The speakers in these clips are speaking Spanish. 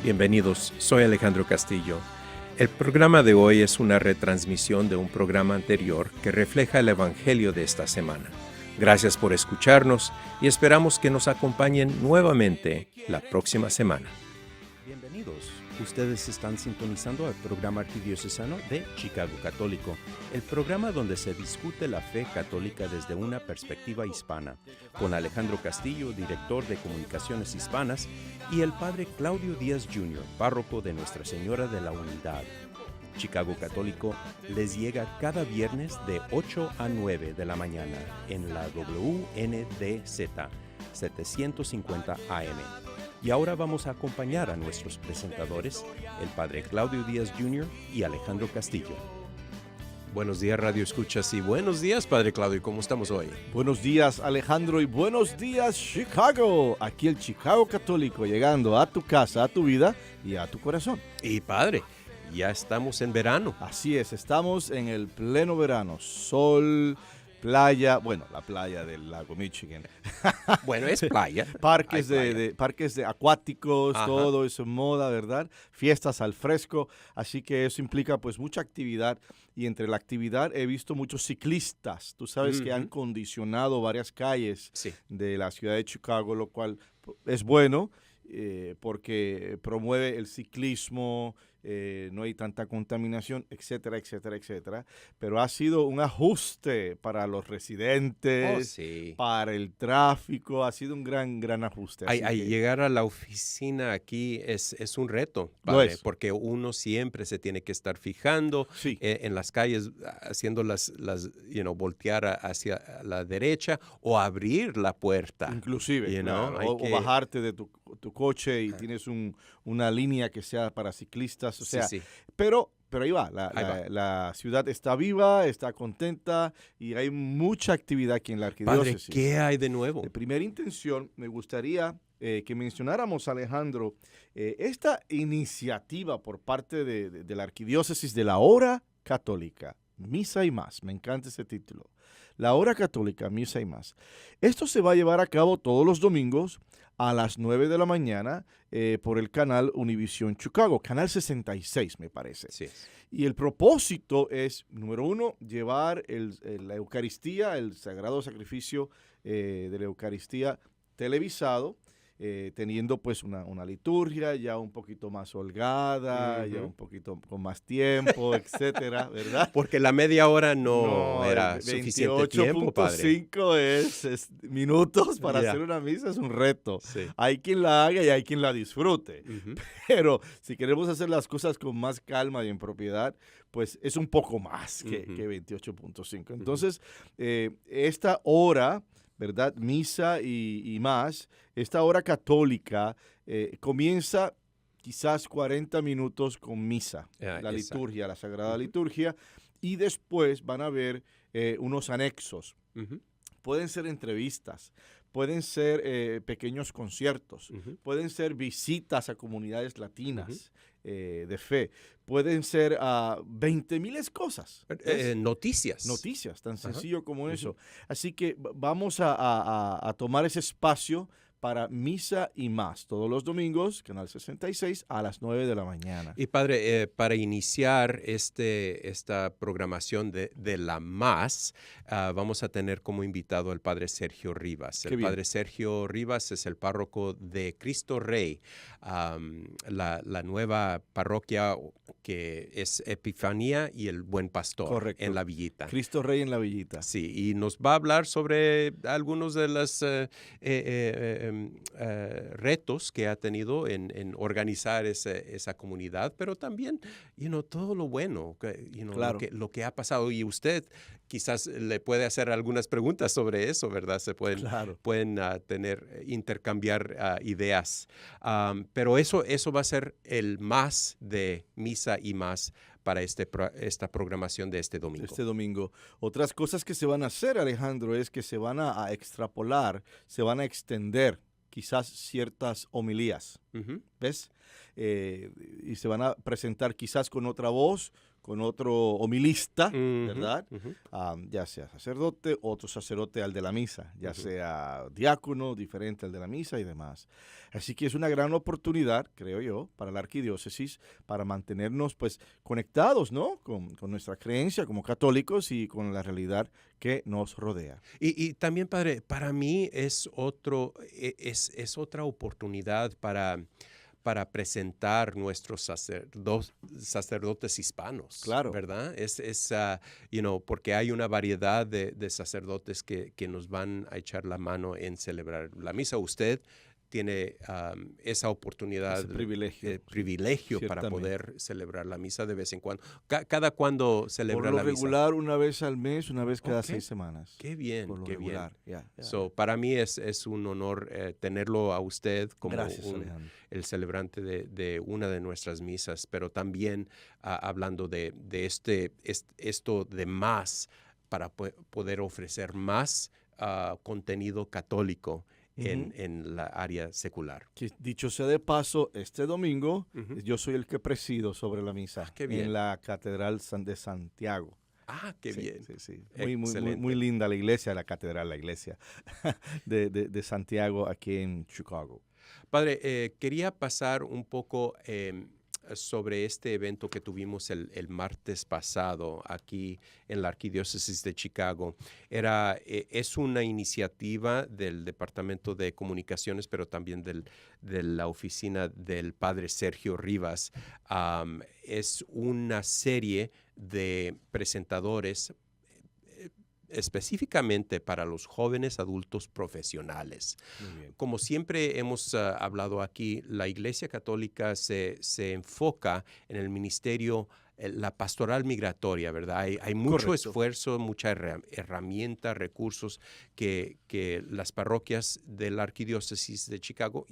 Bienvenidos, soy Alejandro Castillo. El programa de hoy es una retransmisión de un programa anterior que refleja el Evangelio de esta semana. Gracias por escucharnos y esperamos que nos acompañen nuevamente la próxima semana. Bienvenidos. Ustedes están sintonizando el programa arquidiocesano de Chicago Católico, el programa donde se discute la fe católica desde una perspectiva hispana, con Alejandro Castillo, director de Comunicaciones Hispanas, y el padre Claudio Díaz Jr., párroco de Nuestra Señora de la Unidad. Chicago Católico les llega cada viernes de 8 a 9 de la mañana en la WNDZ 750 AM. Y ahora vamos a acompañar a nuestros presentadores, el padre Claudio Díaz Jr. y Alejandro Castillo. Buenos días, Radio Escuchas, y buenos días, padre Claudio. ¿Cómo estamos hoy? Buenos días, Alejandro, y buenos días, Chicago. Aquí el Chicago Católico llegando a tu casa, a tu vida y a tu corazón. Y padre, ya estamos en verano. Así es, estamos en el pleno verano. Sol, playa, bueno, la playa del lago Michigan. Bueno, es playa. Parques playa. parques de acuáticos, Ajá. todo eso en moda, ¿verdad? Fiestas al fresco, así que eso implica pues mucha actividad, y entre la actividad he visto muchos ciclistas. Tú sabes que han condicionado varias calles Sí. de la ciudad de Chicago, lo cual es bueno porque promueve el ciclismo, no hay tanta contaminación, etcétera, etcétera, etcétera. Pero ha sido un ajuste para los residentes, Oh, sí. para el tráfico, ha sido un gran ajuste. así que- Llegar a la oficina aquí es un reto, Lo padre, es. porque uno siempre se tiene que estar fijando Sí. en las calles, haciendo voltear hacia la derecha o abrir la puerta. Inclusive, You know, claro, hay o que- bajarte de tu coche y tienes una línea que sea para ciclistas, o sea, sí. pero ahí va, Ahí va. la ciudad está viva, está contenta y hay mucha actividad aquí en la Padre, arquidiócesis. ¿qué hay de nuevo? De primera intención, me gustaría que mencionáramos, Alejandro, esta iniciativa por parte de la arquidiócesis de la Hora Católica, Misa y Más. Me encanta ese título. La Hora Católica, Misa y Más. Esto se va a llevar a cabo todos los domingos a las 9 de la mañana por el canal Univisión Chicago, canal 66, me parece. Sí. Y el propósito es, número uno, llevar la Eucaristía, el sagrado sacrificio de la Eucaristía televisado, teniendo pues una liturgia ya un poquito más holgada, ya un poquito con más tiempo, etcétera, ¿verdad? Porque la media hora no era suficiente tiempo, padre. 28.5 es minutos para Ya. hacer una misa, es un reto. Sí. Hay quien la haga y hay quien la disfrute. Ujú. Pero si queremos hacer las cosas con más calma y en propiedad, pues es un poco más que 28.5. Entonces, esta hora, ¿verdad? Misa y más, esta hora católica comienza quizás 40 minutos con misa, la Exacto. liturgia, la Sagrada Liturgia, y después van a haber unos anexos. Ujú. Pueden ser entrevistas, pueden ser pequeños conciertos, Ujú. pueden ser visitas a comunidades latinas de fe, pueden ser 20,000 cosas. ¿Ves? Noticias. Noticias, tan Ajá. sencillo como eso. Así que vamos a tomar ese espacio para Misa y Más, todos los domingos, Canal 66, a las 9 de la mañana. Y padre, para iniciar esta programación de la más, vamos a tener como invitado al padre Sergio Rivas. Qué El bien. padre Sergio Rivas es el párroco de Cristo Rey, la nueva parroquia que es Epifanía y el Buen Pastor. Correcto. En la Villita. Cristo Rey en la Villita. Sí, y nos va a hablar sobre algunos de los retos que ha tenido en organizar esa comunidad, pero también, todo lo bueno, Claro. lo que ha pasado. Y usted quizás le puede hacer algunas preguntas sobre eso, ¿verdad? Se pueden Claro. intercambiar ideas. Pero eso va a ser el más de Misa y Más para esta programación de este domingo. Este domingo. Otras cosas que se van a hacer, Alejandro, es que se van a extrapolar, se van a extender quizás ciertas homilías, Ujú. ¿ves? Y se van a presentar quizás con otra voz, con otro homilista, Ujú, ¿verdad? ujú. Ya sea sacerdote, otro sacerdote al de la misa, ya Ujú. sea diácono, diferente al de la misa y demás. Así que es una gran oportunidad, creo yo, para la arquidiócesis, para mantenernos pues conectados, ¿no? Con nuestra creencia como católicos y con la realidad que nos rodea. Y también, padre, para mí es otra oportunidad para presentar nuestros sacerdotes hispanos, Claro. ¿verdad? Porque hay una variedad de sacerdotes que nos van a echar la mano en celebrar la misa. Usted tiene esa oportunidad, Ese privilegio, sí, privilegio para ciertamente. poder celebrar la misa de vez en cuando. ¿Cada cuándo Por celebra lo la misa? regular, una vez al mes, una vez cada Ok, 6 semanas. qué bien, Por lo qué bien. regular, ya. Para mí es un honor tenerlo a usted como Gracias, Alejandro. el celebrante de una de nuestras misas, pero también hablando de esto de más para poder ofrecer más contenido católico Ujú. en la área secular. Que, dicho sea de paso, este domingo Ujú. yo soy el que presido sobre la misa Qué en bien. la Catedral de Santiago. Qué Sí, bien. sí, sí. Muy Excelente. linda la iglesia, la catedral, la iglesia de Santiago aquí en Chicago. Padre, quería pasar un poco sobre este evento que tuvimos el martes pasado aquí en la Arquidiócesis de Chicago. Es una iniciativa del Departamento de Comunicaciones, pero también de la oficina del Padre Sergio Rivas. Es una serie de presentadores específicamente para los jóvenes adultos profesionales. Muy bien. Como siempre hemos hablado aquí, la Iglesia Católica se enfoca en el ministerio, la pastoral migratoria, ¿verdad? Hay mucho Correcto. esfuerzo, mucha herramienta, recursos que las parroquias de la Arquidiócesis de Chicago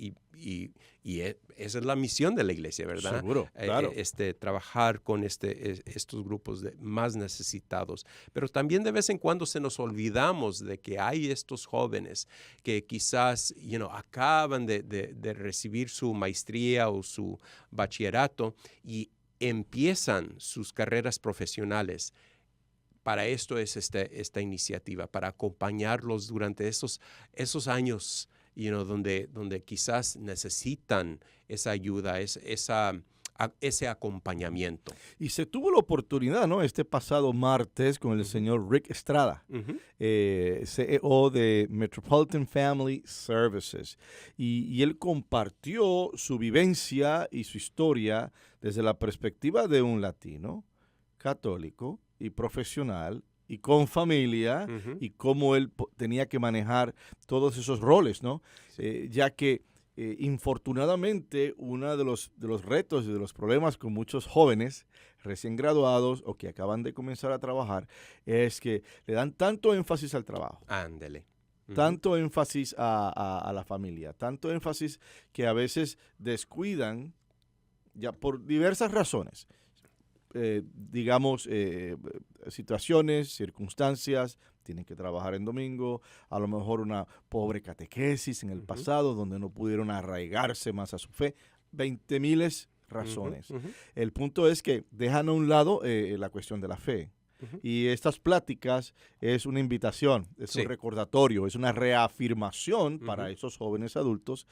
esa es la misión de la Iglesia, ¿verdad? Seguro, claro. Trabajar con estos grupos más necesitados. Pero también de vez en cuando se nos olvidamos de que hay estos jóvenes que quizás acaban de recibir su maestría o su bachillerato y empiezan sus carreras profesionales. Para esto es esta iniciativa, para acompañarlos durante esos años donde quizás necesitan esa ayuda, ese acompañamiento. Y se tuvo la oportunidad, ¿no? Este pasado martes con el señor Rick Estrada, Ujú. CEO de Metropolitan Family Services. Y él compartió su vivencia y su historia desde la perspectiva de un latino, católico y profesional y con familia, Ujú. y cómo él tenía que manejar todos esos roles, ¿no? Ya que infortunadamente, uno de los retos y de los problemas con muchos jóvenes recién graduados o que acaban de comenzar a trabajar es que le dan tanto énfasis al trabajo, Ándele. Ujú. tanto énfasis a la familia, tanto énfasis que a veces descuidan, ya por diversas razones, situaciones, circunstancias, tienen que trabajar en domingo, a lo mejor una pobre catequesis en el Ujú. pasado donde no pudieron arraigarse más a su fe, 20 miles razones. Ujú, ujú, El punto es que dejan a un lado la cuestión de la fe. ujú. Y estas pláticas es una invitación, es Sí. un recordatorio, es una reafirmación para Ujú. esos jóvenes adultos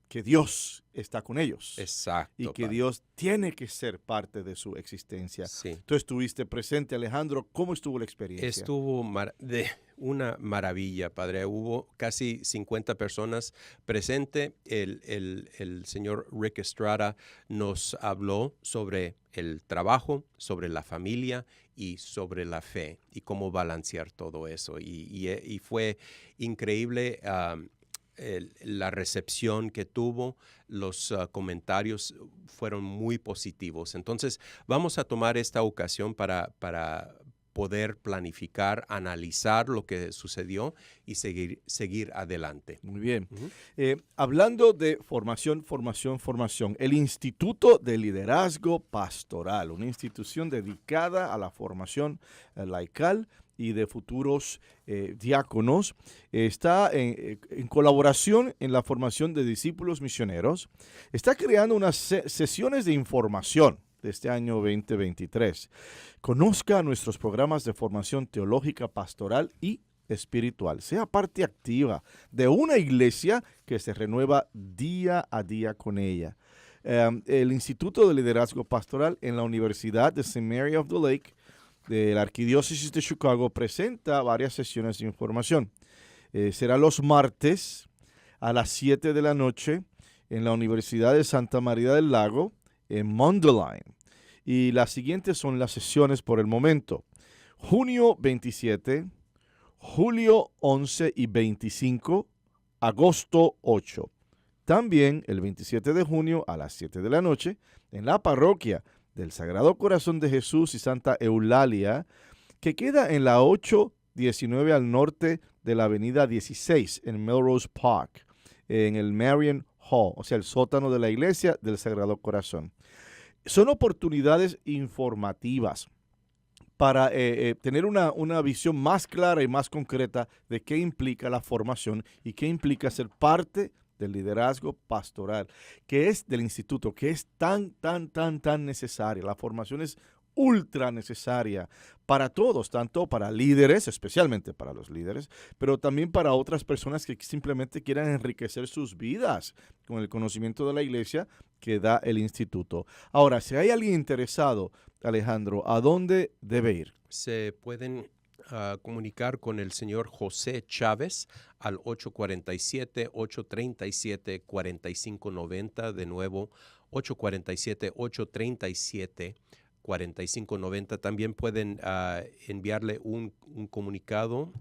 que Dios está con ellos Exacto. y que padre. Dios tiene que ser parte de su existencia. Sí. Tú estuviste presente, Alejandro. ¿Cómo estuvo la experiencia? Estuvo de una maravilla, padre. Hubo casi 50 personas presentes. El señor Rick Estrada nos habló sobre el trabajo, sobre la familia y sobre la fe y cómo balancear todo eso. Y fue increíble la recepción que tuvo. Los comentarios fueron muy positivos. Entonces, vamos a tomar esta ocasión para poder planificar, analizar lo que sucedió y seguir adelante. Muy bien. Ujú. Hablando de formación, el Instituto de Liderazgo Pastoral, una institución dedicada a la formación laical y de futuros diáconos, está en colaboración en la formación de discípulos misioneros, está creando unas sesiones de información de este año 2023. Conozca nuestros programas de formación teológica, pastoral y espiritual. Sea parte activa de una iglesia que se renueva día a día con ella. El Instituto de Liderazgo Pastoral en la Universidad de St. Mary of the Lake de la Arquidiócesis de Chicago presenta varias sesiones de información. Será los martes a las 7 de la noche en la Universidad de Santa María del Lago, en Mundelein. Y las siguientes son las sesiones por el momento. Junio 27, julio 11 y 25, agosto 8. También el 27 de junio a las 7 de la noche en la parroquia del Sagrado Corazón de Jesús y Santa Eulalia, que queda en la 819 al norte de la avenida 16 en Melrose Park, en el Marion Hall, o sea, el sótano de la iglesia del Sagrado Corazón. Son oportunidades informativas para tener una visión más clara y más concreta de qué implica la formación y qué implica ser parte del liderazgo pastoral, que es del instituto, que es tan necesaria. La formación es ultra necesaria para todos, tanto para líderes, especialmente para los líderes, pero también para otras personas que simplemente quieran enriquecer sus vidas con el conocimiento de la iglesia que da el instituto. Ahora, si hay alguien interesado, Alejandro, ¿a dónde debe ir? Se pueden comunicar con el señor José Chávez al 847-837-4590, de nuevo 847-837-4590. También pueden enviarle un comunicado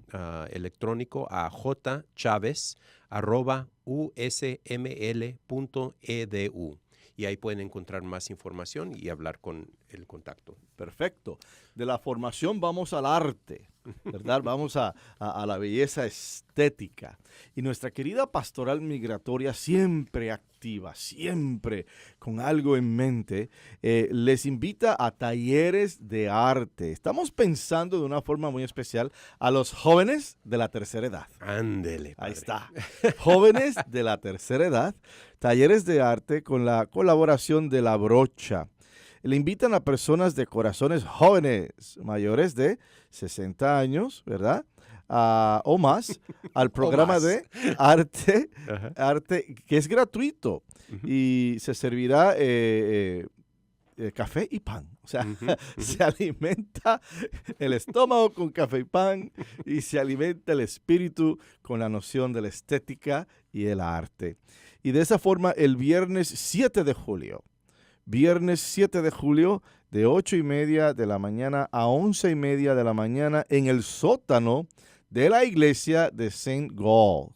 electrónico a jchavez@usml.edu y ahí pueden encontrar más información y hablar con el contacto. Perfecto. De la formación vamos al arte, ¿verdad? Vamos a la belleza estética. Y nuestra querida pastoral migratoria, siempre activa, siempre con algo en mente, les invita a talleres de arte. Estamos pensando de una forma muy especial a los jóvenes de la tercera edad. Ándele, padre. Ahí está. Jóvenes de la tercera edad, talleres de arte con la colaboración de La Brocha. Le invitan a personas de corazones jóvenes, mayores de 60 años, ¿verdad? O más, al programa de arte, que es gratuito. Y se servirá café y pan. O sea, se alimenta el estómago con café y pan y se alimenta el espíritu con la noción de la estética y el arte. Y de esa forma, el viernes 7 de julio, de 8:30 de la mañana a 11:30 de la mañana en el sótano de la iglesia de San Gall.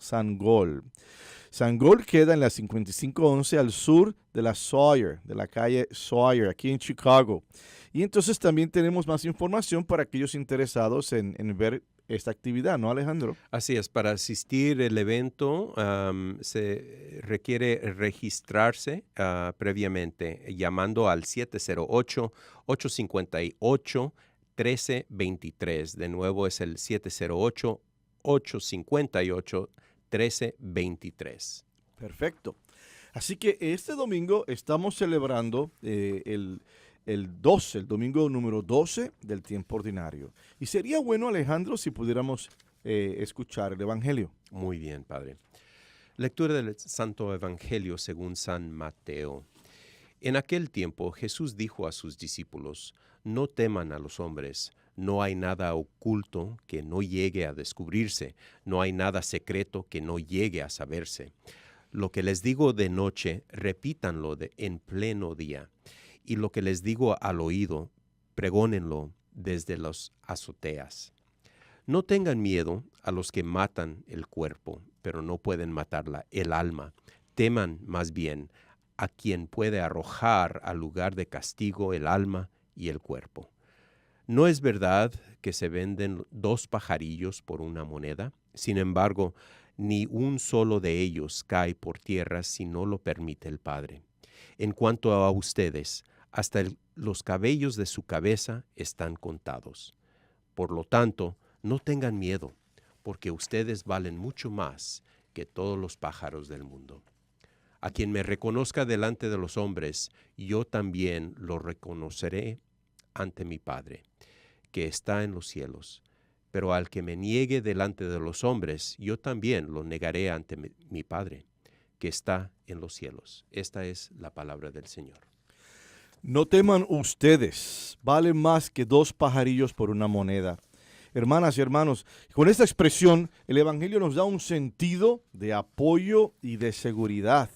San Gall queda en la 5511 al sur de la Sawyer, de la calle Sawyer, aquí en Chicago. Y entonces también tenemos más información para aquellos interesados en ver esta actividad, ¿no, Alejandro? Así es, para asistir al evento se requiere registrarse previamente llamando al 708-858-1323. De nuevo es el 708-858-1323. Perfecto. Así que este domingo estamos celebrando el domingo número 12 del tiempo ordinario. Y sería bueno, Alejandro, si pudiéramos escuchar el Evangelio. Muy bien, Padre. Lectura del Santo Evangelio según San Mateo. En aquel tiempo Jesús dijo a sus discípulos: no teman a los hombres, no hay nada oculto que no llegue a descubrirse, no hay nada secreto que no llegue a saberse. Lo que les digo de noche, repítanlo en pleno día. Y lo que les digo al oído, pregónenlo desde las azoteas. No tengan miedo a los que matan el cuerpo, pero no pueden matar el alma. Teman más bien a quien puede arrojar al lugar de castigo el alma y el cuerpo. ¿No es verdad que se venden 2 pajarillos por una moneda? Sin embargo, ni un solo de ellos cae por tierra si no lo permite el Padre. En cuanto a ustedes, hasta los cabellos de su cabeza están contados. Por lo tanto, no tengan miedo, porque ustedes valen mucho más que todos los pájaros del mundo. A quien me reconozca delante de los hombres, yo también lo reconoceré ante mi Padre, que está en los cielos. Pero al que me niegue delante de los hombres, yo también lo negaré ante mi Padre, que está en los cielos. Esta es la palabra del Señor. No teman ustedes, valen más que 2 pajarillos por una moneda. Hermanas y hermanos, con esta expresión el Evangelio nos da un sentido de apoyo y de seguridad,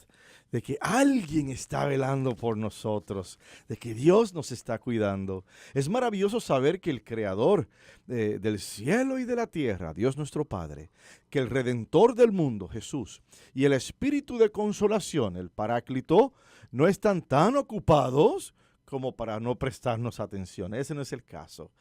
de que alguien está velando por nosotros, de que Dios nos está cuidando. Es maravilloso saber que el Creador del cielo y de la tierra, Dios nuestro Padre, que el Redentor del mundo, Jesús, y el Espíritu de consolación, el Paráclito, no están tan ocupados como para no prestarnos atención. Ese no es el caso.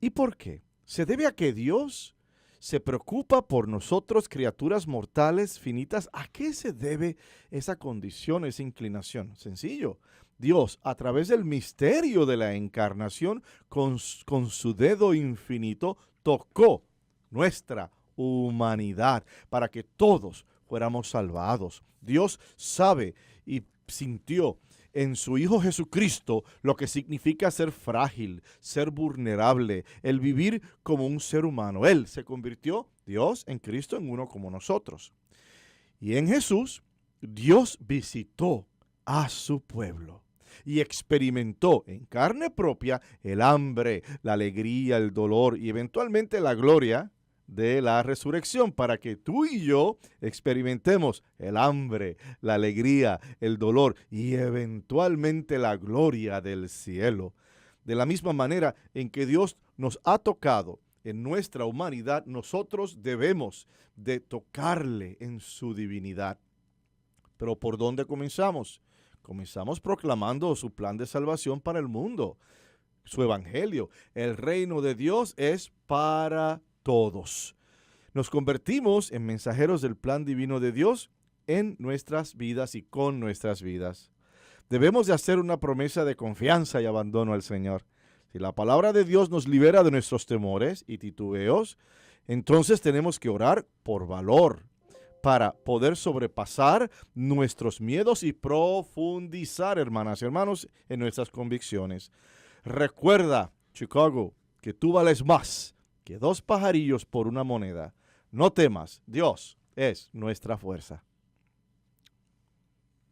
¿Y por qué? Se debe a que Dios se preocupa por nosotros, criaturas mortales, finitas. ¿A qué se debe esa condición, esa inclinación? Sencillo. Dios, a través del misterio de la encarnación, con su dedo infinito, tocó nuestra humanidad para que todos fuéramos salvados. Dios sabe y sintió en su Hijo Jesucristo lo que significa ser frágil, ser vulnerable, el vivir como un ser humano. Él se convirtió, Dios, en Cristo, en uno como nosotros. Y en Jesús, Dios visitó a su pueblo y experimentó en carne propia el hambre, la alegría, el dolor y eventualmente la gloria de la resurrección, para que tú y yo experimentemos el hambre, la alegría, el dolor y eventualmente la gloria del cielo. De la misma manera en que Dios nos ha tocado en nuestra humanidad, nosotros debemos de tocarle en su divinidad. Pero ¿por dónde comenzamos? Comenzamos proclamando su plan de salvación para el mundo, su evangelio. El reino de Dios es para todos. Nos convertimos en mensajeros del plan divino de Dios en nuestras vidas y con nuestras vidas. Debemos de hacer una promesa de confianza y abandono al Señor. Si la palabra de Dios nos libera de nuestros temores y titubeos, entonces tenemos que orar por valor para poder sobrepasar nuestros miedos y profundizar, hermanas y hermanos, en nuestras convicciones. Recuerda, Chicago, que tú vales más que 2 pajarillos por una moneda. No temas, Dios es nuestra fuerza.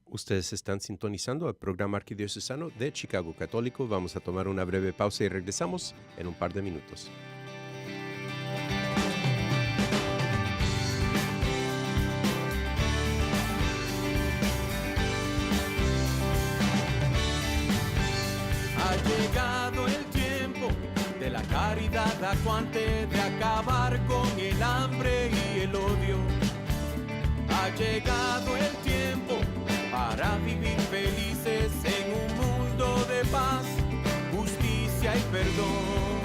Ustedes están sintonizando el programa arquidiocesano de Chicago Católico. Vamos a tomar una breve pausa y regresamos en un par de minutos. Ha llegado el tiempo de la caridad acuante, de acabar con el hambre y el odio. Ha llegado el tiempo para vivir felices en un mundo de paz, justicia y perdón.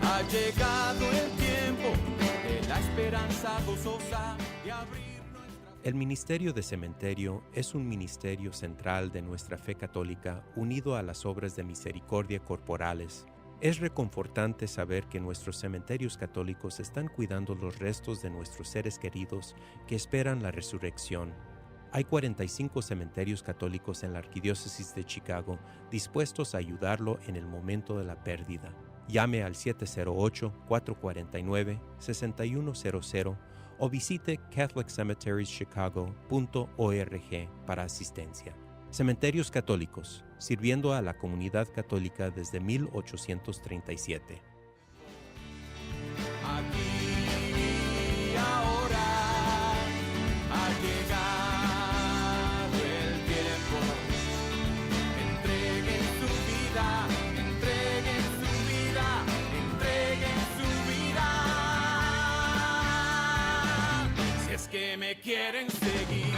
Ha llegado el tiempo de la esperanza gozosa de abrir. El Ministerio de Cementerio es un ministerio central de nuestra fe católica unido a las obras de misericordia corporales. Es reconfortante saber que nuestros cementerios católicos están cuidando los restos de nuestros seres queridos que esperan la resurrección. Hay 45 cementerios católicos en la Arquidiócesis de Chicago dispuestos a ayudarlo en el momento de la pérdida. Llame al 708-449-6100 o visite catholiccemeterieschicago.org para asistencia. Cementerios Católicos, sirviendo a la comunidad católica desde 1837. Aquí ahora ha llegado el tiempo. Entreguen su vida, entreguen su vida, entreguen su vida. Si es que me quieren seguir.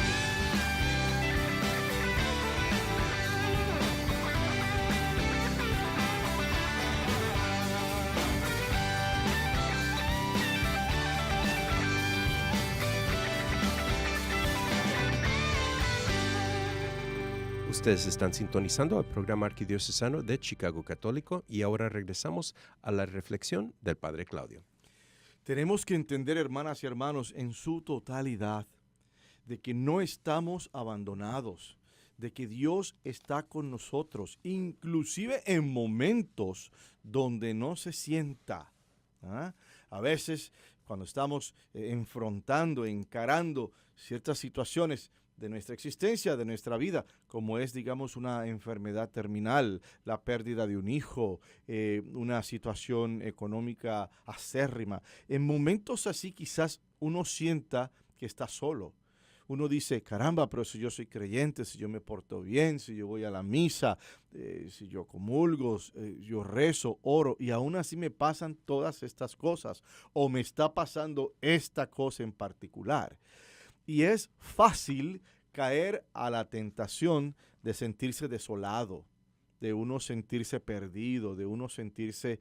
Ustedes están sintonizando el programa arquidiocesano de Chicago Católico y ahora regresamos a la reflexión del Padre Claudio. Tenemos que entender, hermanas y hermanos, en su totalidad, de que no estamos abandonados, de que Dios está con nosotros, inclusive en momentos donde no se sienta. ¿Ah? A veces, cuando estamos encarando ciertas situaciones de nuestra existencia, de nuestra vida, como es, digamos, una enfermedad terminal, la pérdida de un hijo, una situación económica acérrima. En momentos así quizás uno sienta que está solo. Uno dice, caramba, pero si yo soy creyente, si yo me porto bien, si yo voy a la misa, si yo comulgo, yo rezo, oro, y aún así me pasan todas estas cosas, o me está pasando esta cosa en particular. Y es fácil caer a la tentación de sentirse desolado, de uno sentirse perdido, de uno sentirse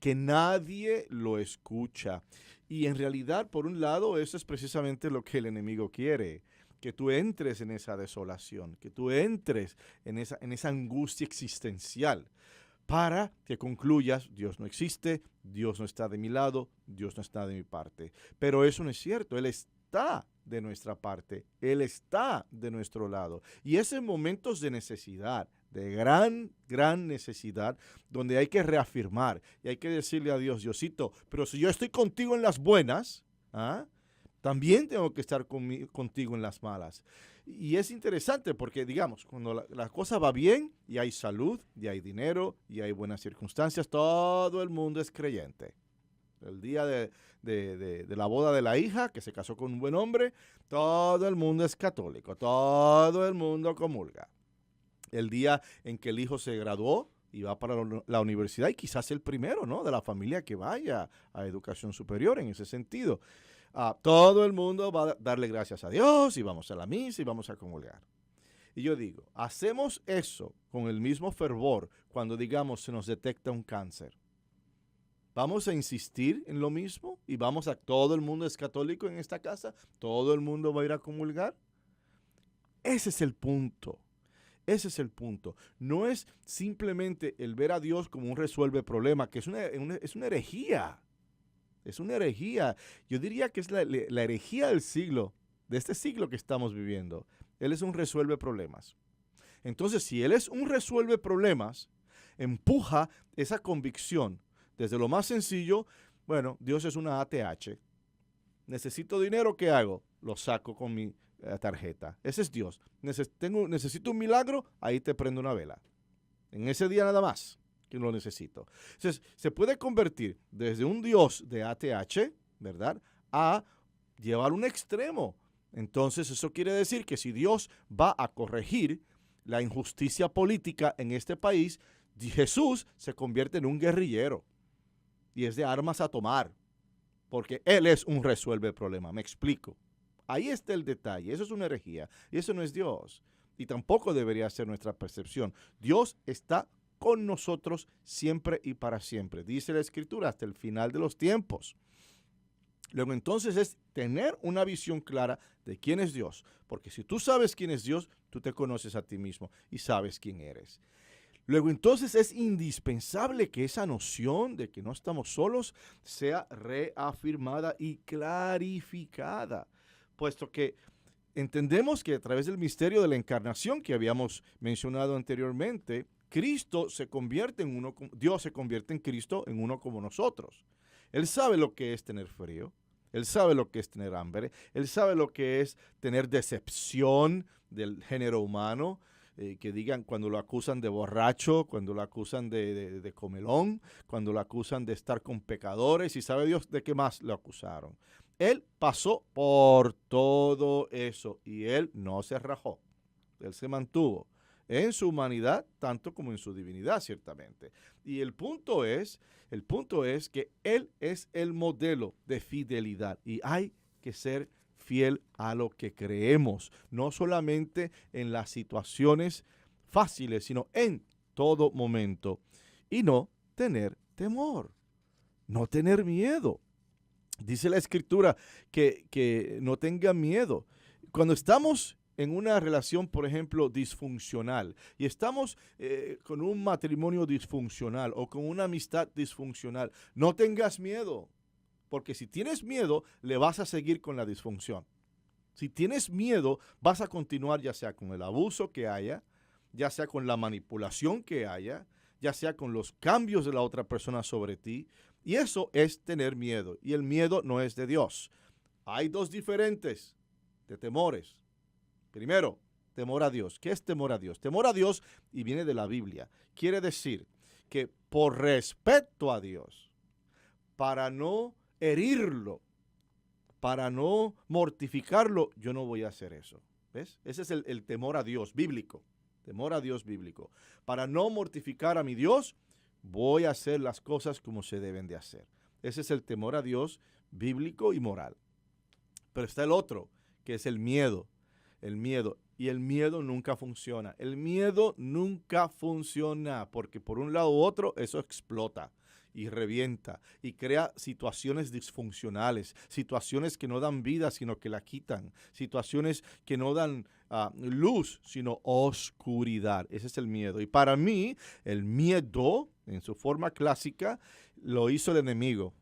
que nadie lo escucha. Y en realidad, por un lado, eso es precisamente lo que el enemigo quiere, que tú entres en esa desolación, que tú entres en esa angustia existencial, para que concluyas, Dios no existe, Dios no está de mi lado, Dios no está de mi parte. Pero eso no es cierto, Él está de nuestra parte, Él está de nuestro lado. Y es en momentos de necesidad, de gran necesidad, donde hay que reafirmar y hay que decirle a Dios, Diosito, pero si yo estoy contigo en las buenas, también tengo que estar contigo en las malas. Y es interesante porque, digamos, cuando la cosa va bien y hay salud, y hay dinero, y hay buenas circunstancias, todo el mundo es creyente. El día de la boda de la hija, que se casó con un buen hombre, todo el mundo es católico, todo el mundo comulga. El día en que el hijo se graduó y va para la universidad, y quizás el primero, ¿no?, de la familia que vaya a educación superior en ese sentido. Todo el mundo va a darle gracias a Dios y vamos a la misa y vamos a comulgar. Y yo digo, hacemos eso con el mismo fervor cuando, digamos, se nos detecta un cáncer. ¿Vamos a insistir en lo mismo? ¿Y todo el mundo es católico en esta casa? ¿Todo el mundo va a ir a comulgar? Ese es el punto. Ese es el punto. No es simplemente el ver a Dios como un resuelve problema, que es una herejía. Es una herejía. Yo diría que es la herejía del siglo, de este siglo que estamos viviendo. Él es un resuelve problemas. Entonces, si Él es un resuelve problemas, empuja esa convicción desde lo más sencillo. Bueno, Dios es una ATH. Necesito dinero, ¿qué hago? Lo saco con mi tarjeta. Ese es Dios. Necesito un milagro, ahí te prendo una vela. En ese día nada más que lo necesito. Entonces, se puede convertir desde un Dios de ATH, ¿verdad?, a llevar un extremo. Entonces, eso quiere decir que si Dios va a corregir la injusticia política en este país, Jesús se convierte en un guerrillero y es de armas a tomar, porque Él es un resuelve problema. Me explico. Ahí está el detalle. Eso es una herejía y eso no es Dios. Y tampoco debería ser nuestra percepción. Dios está con nosotros siempre y para siempre. Dice la Escritura, hasta el final de los tiempos. Luego entonces es tener una visión clara de quién es Dios. Porque si tú sabes quién es Dios, tú te conoces a ti mismo y sabes quién eres. Luego entonces es indispensable que esa noción de que no estamos solos sea reafirmada y clarificada. Puesto que entendemos que a través del misterio de la encarnación que habíamos mencionado anteriormente, Dios se convierte en Cristo en uno como nosotros. Él sabe lo que es tener frío, Él sabe lo que es tener hambre, Él sabe lo que es tener decepción del género humano, que digan cuando lo acusan de borracho, cuando lo acusan de comelón, cuando lo acusan de estar con pecadores, y sabe Dios de qué más lo acusaron. Él pasó por todo eso y Él no se rajó, Él se mantuvo en su humanidad, tanto como en su divinidad, ciertamente. Y el punto es que Él es el modelo de fidelidad y hay que ser fiel a lo que creemos, no solamente en las situaciones fáciles, sino en todo momento. Y no tener temor, no tener miedo. Dice la Escritura que no tengan miedo. Cuando estamos en una relación, por ejemplo, disfuncional, y estamos con un matrimonio disfuncional o con una amistad disfuncional, no tengas miedo, porque si tienes miedo, le vas a seguir con la disfunción. Si tienes miedo, vas a continuar ya sea con el abuso que haya, ya sea con la manipulación que haya, ya sea con los cambios de la otra persona sobre ti. Y eso es tener miedo. Y el miedo no es de Dios. Hay dos diferentes de temores. Primero, temor a Dios. ¿Qué es temor a Dios? Temor a Dios, y viene de la Biblia, quiere decir que por respeto a Dios, para no herirlo, para no mortificarlo, yo no voy a hacer eso. ¿Ves? Ese es el temor a Dios bíblico. Temor a Dios bíblico. Para no mortificar a mi Dios, voy a hacer las cosas como se deben de hacer. Ese es el temor a Dios bíblico y moral. Pero está el otro, que es el miedo. El miedo. Y el miedo nunca funciona. El miedo nunca funciona porque por un lado u otro eso explota y revienta y crea situaciones disfuncionales, situaciones que no dan vida sino que la quitan, situaciones que no dan luz sino oscuridad. Ese es el miedo. Y para mí el miedo en su forma clásica lo hizo el enemigo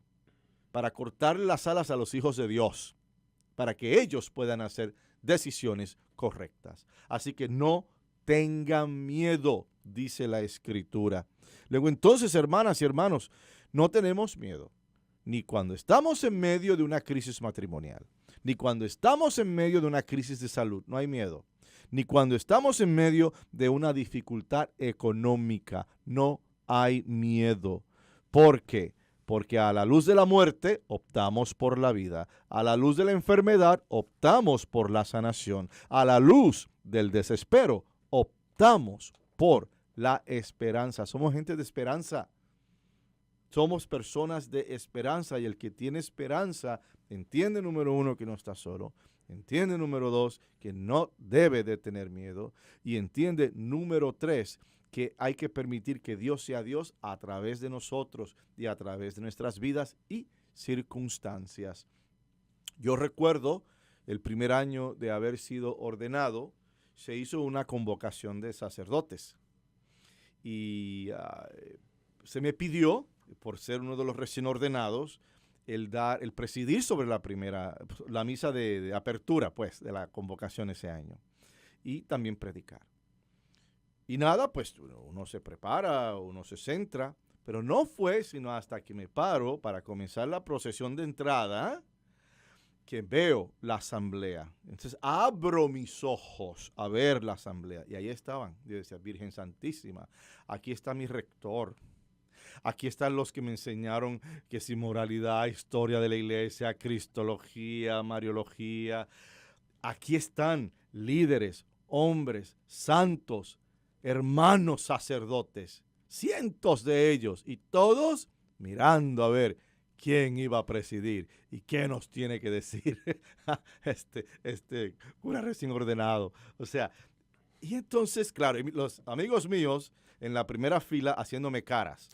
para cortarle las alas a los hijos de Dios, para que ellos puedan hacer decisiones correctas. Así que no tengan miedo, dice la Escritura. Luego entonces, hermanas y hermanos, no tenemos miedo, ni cuando estamos en medio de una crisis matrimonial, ni cuando estamos en medio de una crisis de salud, no hay miedo, ni cuando estamos en medio de una dificultad económica, no hay miedo. ¿Por qué? Porque a la luz de la muerte optamos por la vida, a la luz de la enfermedad optamos por la sanación, a la luz del desespero optamos por la esperanza. Somos gente de esperanza, somos personas de esperanza y el que tiene esperanza entiende, número uno, que no está solo, entiende, número dos, que no debe de tener miedo y entiende, número tres, que hay que permitir que Dios sea Dios a través de nosotros y a través de nuestras vidas y circunstancias. Yo recuerdo el primer año de haber sido ordenado, se hizo una convocación de sacerdotes y se me pidió, por ser uno de los recién ordenados, el presidir sobre la misa de apertura, pues, de la convocación ese año y también predicar. Y nada, pues uno se prepara, uno se centra, pero no fue sino hasta que me paro para comenzar la procesión de entrada que veo la asamblea. Entonces abro mis ojos a ver la asamblea y ahí estaban. Yo decía, Virgen Santísima, aquí está mi rector. Aquí están los que me enseñaron que si moralidad, historia de la iglesia, cristología, mariología. Aquí están líderes, hombres, santos, hermanos sacerdotes, cientos de ellos, y todos mirando a ver quién iba a presidir y qué nos tiene que decir este cura recién ordenado. O sea, y entonces, claro, los amigos míos en la primera fila haciéndome caras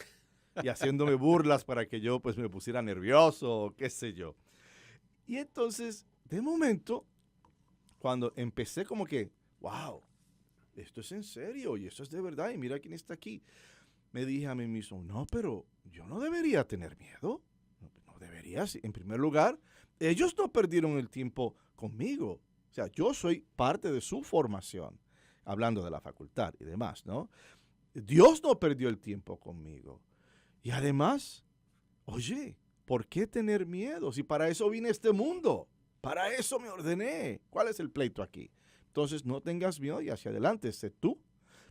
y haciéndome burlas para que yo pues me pusiera nervioso o qué sé yo. Y entonces, de momento, cuando empecé como que, wow, esto es en serio y esto es de verdad y mira quién está aquí. Me dije a mí mismo, no, pero yo no debería tener miedo. No debería. En primer lugar, ellos no perdieron el tiempo conmigo. O sea, yo soy parte de su formación, hablando de la facultad y demás, ¿no? Dios no perdió el tiempo conmigo. Y además, oye, ¿por qué tener miedo? Si para eso vine a este mundo, para eso me ordené. ¿Cuál es el pleito aquí? Entonces, no tengas miedo y hacia adelante, sé tú,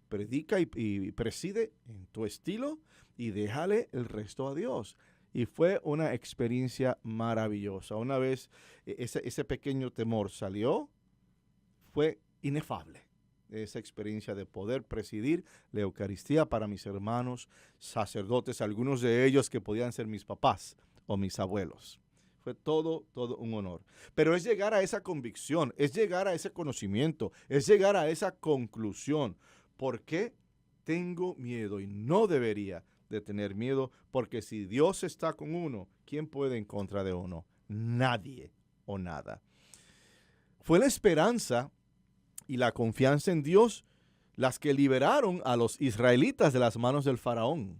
predica y preside en tu estilo y déjale el resto a Dios. Y fue una experiencia maravillosa. Una vez ese pequeño temor salió, fue inefable. Esa experiencia de poder presidir la Eucaristía para mis hermanos sacerdotes, algunos de ellos que podían ser mis papás o mis abuelos. Fue todo un honor. Pero es llegar a esa convicción, es llegar a ese conocimiento, es llegar a esa conclusión. ¿Por qué tengo miedo? Y no debería de tener miedo, porque si Dios está con uno, ¿quién puede en contra de uno? Nadie o nada. Fue la esperanza y la confianza en Dios las que liberaron a los israelitas de las manos del faraón,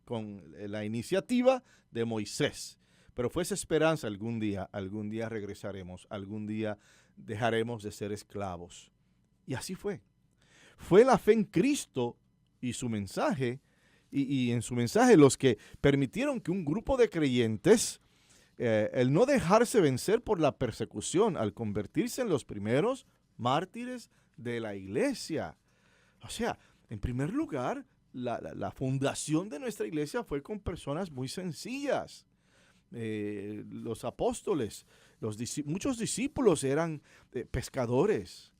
con la iniciativa de Moisés. Pero fue esa esperanza, algún día regresaremos, algún día dejaremos de ser esclavos. Y así fue. Fue la fe en Cristo y su mensaje, y en su mensaje los que permitieron que un grupo de creyentes, el no dejarse vencer por la persecución al convertirse en los primeros mártires de la iglesia. O sea, en primer lugar, la fundación de nuestra iglesia fue con personas muy sencillas. Los apóstoles, muchos discípulos eran pescadores,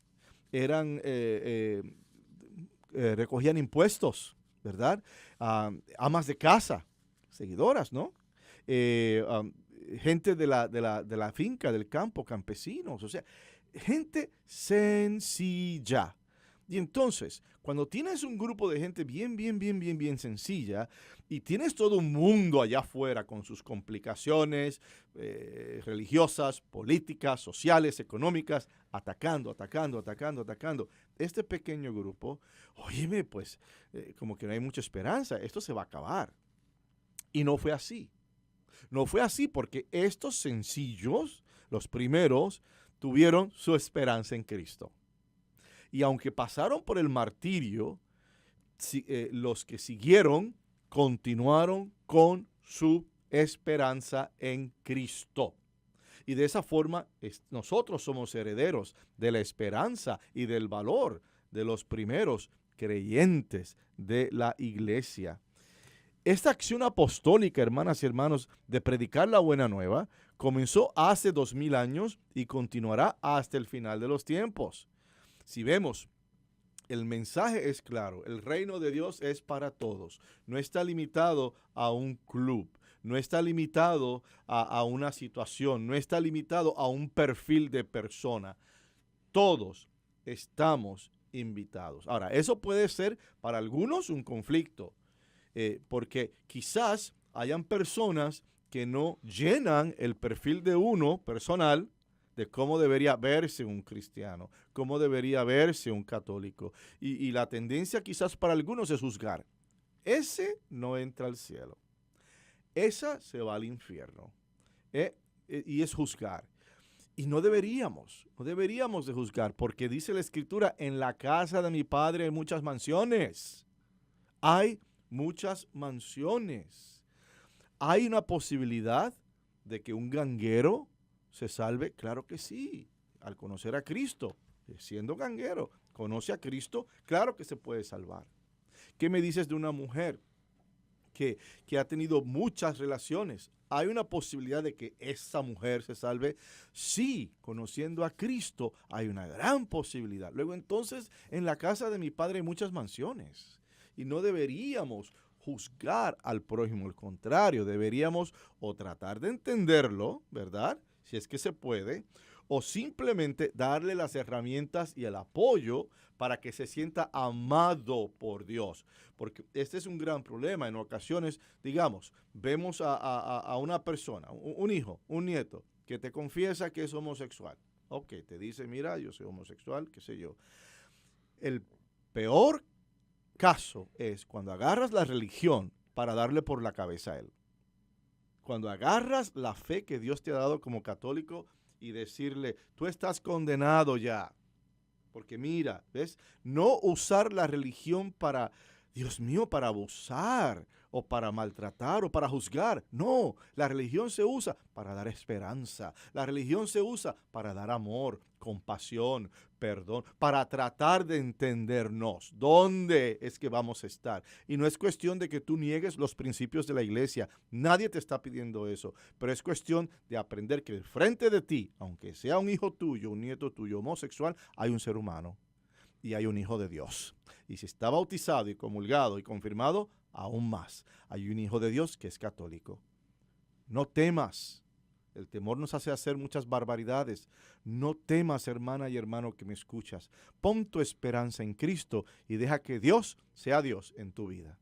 recogían impuestos, ¿verdad? Amas de casa, seguidoras, ¿no? Gente de la finca, del campo, campesinos, o sea, gente sencilla. Y entonces, cuando tienes un grupo de gente bien sencilla y tienes todo un mundo allá afuera con sus complicaciones religiosas, políticas, sociales, económicas, atacando, este pequeño grupo, óyeme, pues, como que no hay mucha esperanza, esto se va a acabar. Y no fue así. No fue así porque estos sencillos, los primeros, tuvieron su esperanza en Cristo. Y aunque pasaron por el martirio, los que siguieron continuaron con su esperanza en Cristo. Y de esa forma nosotros somos herederos de la esperanza y del valor de los primeros creyentes de la iglesia. Esta acción apostólica, hermanas y hermanos, de predicar la buena nueva, comenzó hace 2000 años y continuará hasta el final de los tiempos. Si vemos, el mensaje es claro, el reino de Dios es para todos, no está limitado a un club, no está limitado a una situación, no está limitado a un perfil de persona. Todos estamos invitados. Ahora, eso puede ser para algunos un conflicto, porque quizás hayan personas que no llenan el perfil de uno personal, de cómo debería verse un cristiano, cómo debería verse un católico. Y la tendencia quizás para algunos es juzgar. Ese no entra al cielo. Esa se va al infierno. Y es juzgar. Y no deberíamos de juzgar, porque dice la Escritura, en la casa de mi Padre hay muchas mansiones. Hay muchas mansiones. ¿Hay una posibilidad de que un ganguero se salve? Claro que sí, al conocer a Cristo, siendo ganguero, conoce a Cristo, claro que se puede salvar. ¿Qué me dices de una mujer que ha tenido muchas relaciones? ¿Hay una posibilidad de que esa mujer se salve? Sí, conociendo a Cristo hay una gran posibilidad. Luego entonces, en la casa de mi Padre hay muchas mansiones y no deberíamos juzgar al prójimo, al contrario, deberíamos o tratar de entenderlo, ¿verdad?, si es que se puede, o simplemente darle las herramientas y el apoyo para que se sienta amado por Dios. Porque este es un gran problema. En ocasiones, digamos, vemos a una persona, un hijo, un nieto, que te confiesa que es homosexual. Ok, te dice, mira, yo soy homosexual, qué sé yo. El peor caso es cuando agarras la religión para darle por la cabeza a él. Cuando agarras la fe que Dios te ha dado como católico y decirle, tú estás condenado ya. Porque mira, ¿ves? No usar la religión para, Dios mío, para abusar o para maltratar o para juzgar. No, la religión se usa para dar esperanza. La religión se usa para dar amor, compasión, perdón, para tratar de entendernos. ¿Dónde es que vamos a estar? Y no es cuestión de que tú niegues los principios de la iglesia. Nadie te está pidiendo eso. Pero es cuestión de aprender que frente de ti, aunque sea un hijo tuyo, un nieto tuyo homosexual, hay un ser humano y hay un hijo de Dios. Y si está bautizado y comulgado y confirmado, aún más. Hay un hijo de Dios que es católico. No temas. El temor nos hace hacer muchas barbaridades. No temas, hermana y hermano que me escuchas. Pon tu esperanza en Cristo y deja que Dios sea Dios en tu vida.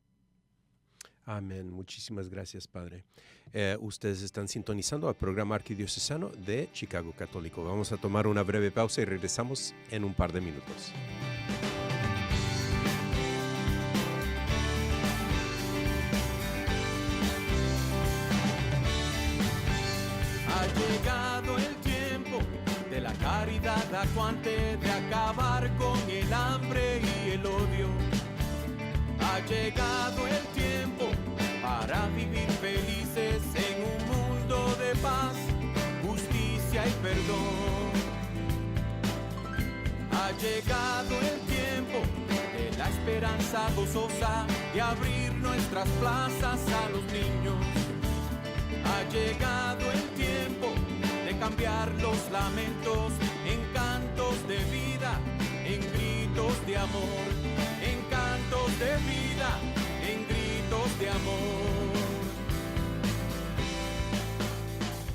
Amén. Muchísimas gracias, Padre. Ustedes están sintonizando al programa arquidiocesano de Chicago Católico. Vamos a tomar una breve pausa y regresamos en un par de minutos. Ha llegado el tiempo de la caridad acuante de acabar con el hambre y el odio. Ha llegado el tiempo para vivir felices en un mundo de paz, justicia y perdón. Ha llegado el tiempo de la esperanza gozosa de abrir nuestras plazas a los niños. Ha llegado el tiempo de cambiar los lamentos en cantos de vida, en gritos de amor, en cantos de vida, en gritos de amor.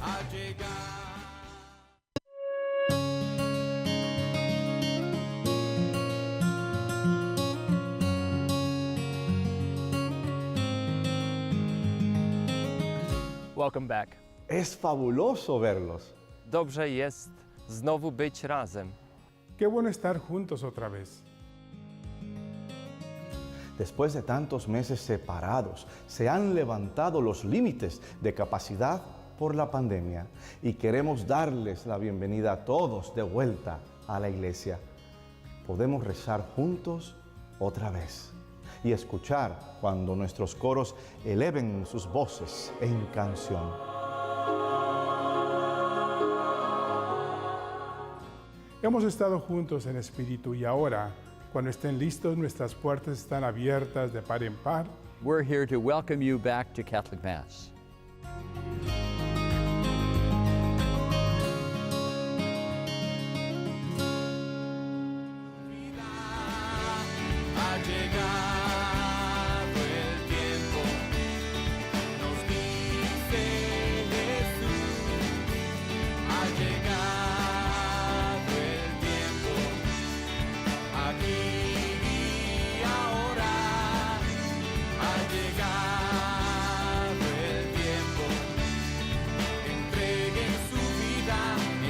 Ha llegado. Welcome back. Es fabuloso verlos. Dobrze jest znowu być razem. Qué bueno estar juntos otra vez. Después de tantos meses separados, se han levantado los límites de capacidad por la pandemia y queremos darles la bienvenida a todos de vuelta a la iglesia. Podemos rezar juntos otra vez y escuchar cuando nuestros coros eleven sus voces en canción. Hemos estado juntos en espíritu y ahora, cuando estén listos, nuestras puertas están abiertas de par en par. We're here to welcome you back to Catholic Mass. Ha llegado el tiempo, nos dice Jesús. Ha llegado el tiempo, aquí y ahora. Ha llegado el tiempo, entreguen su vida,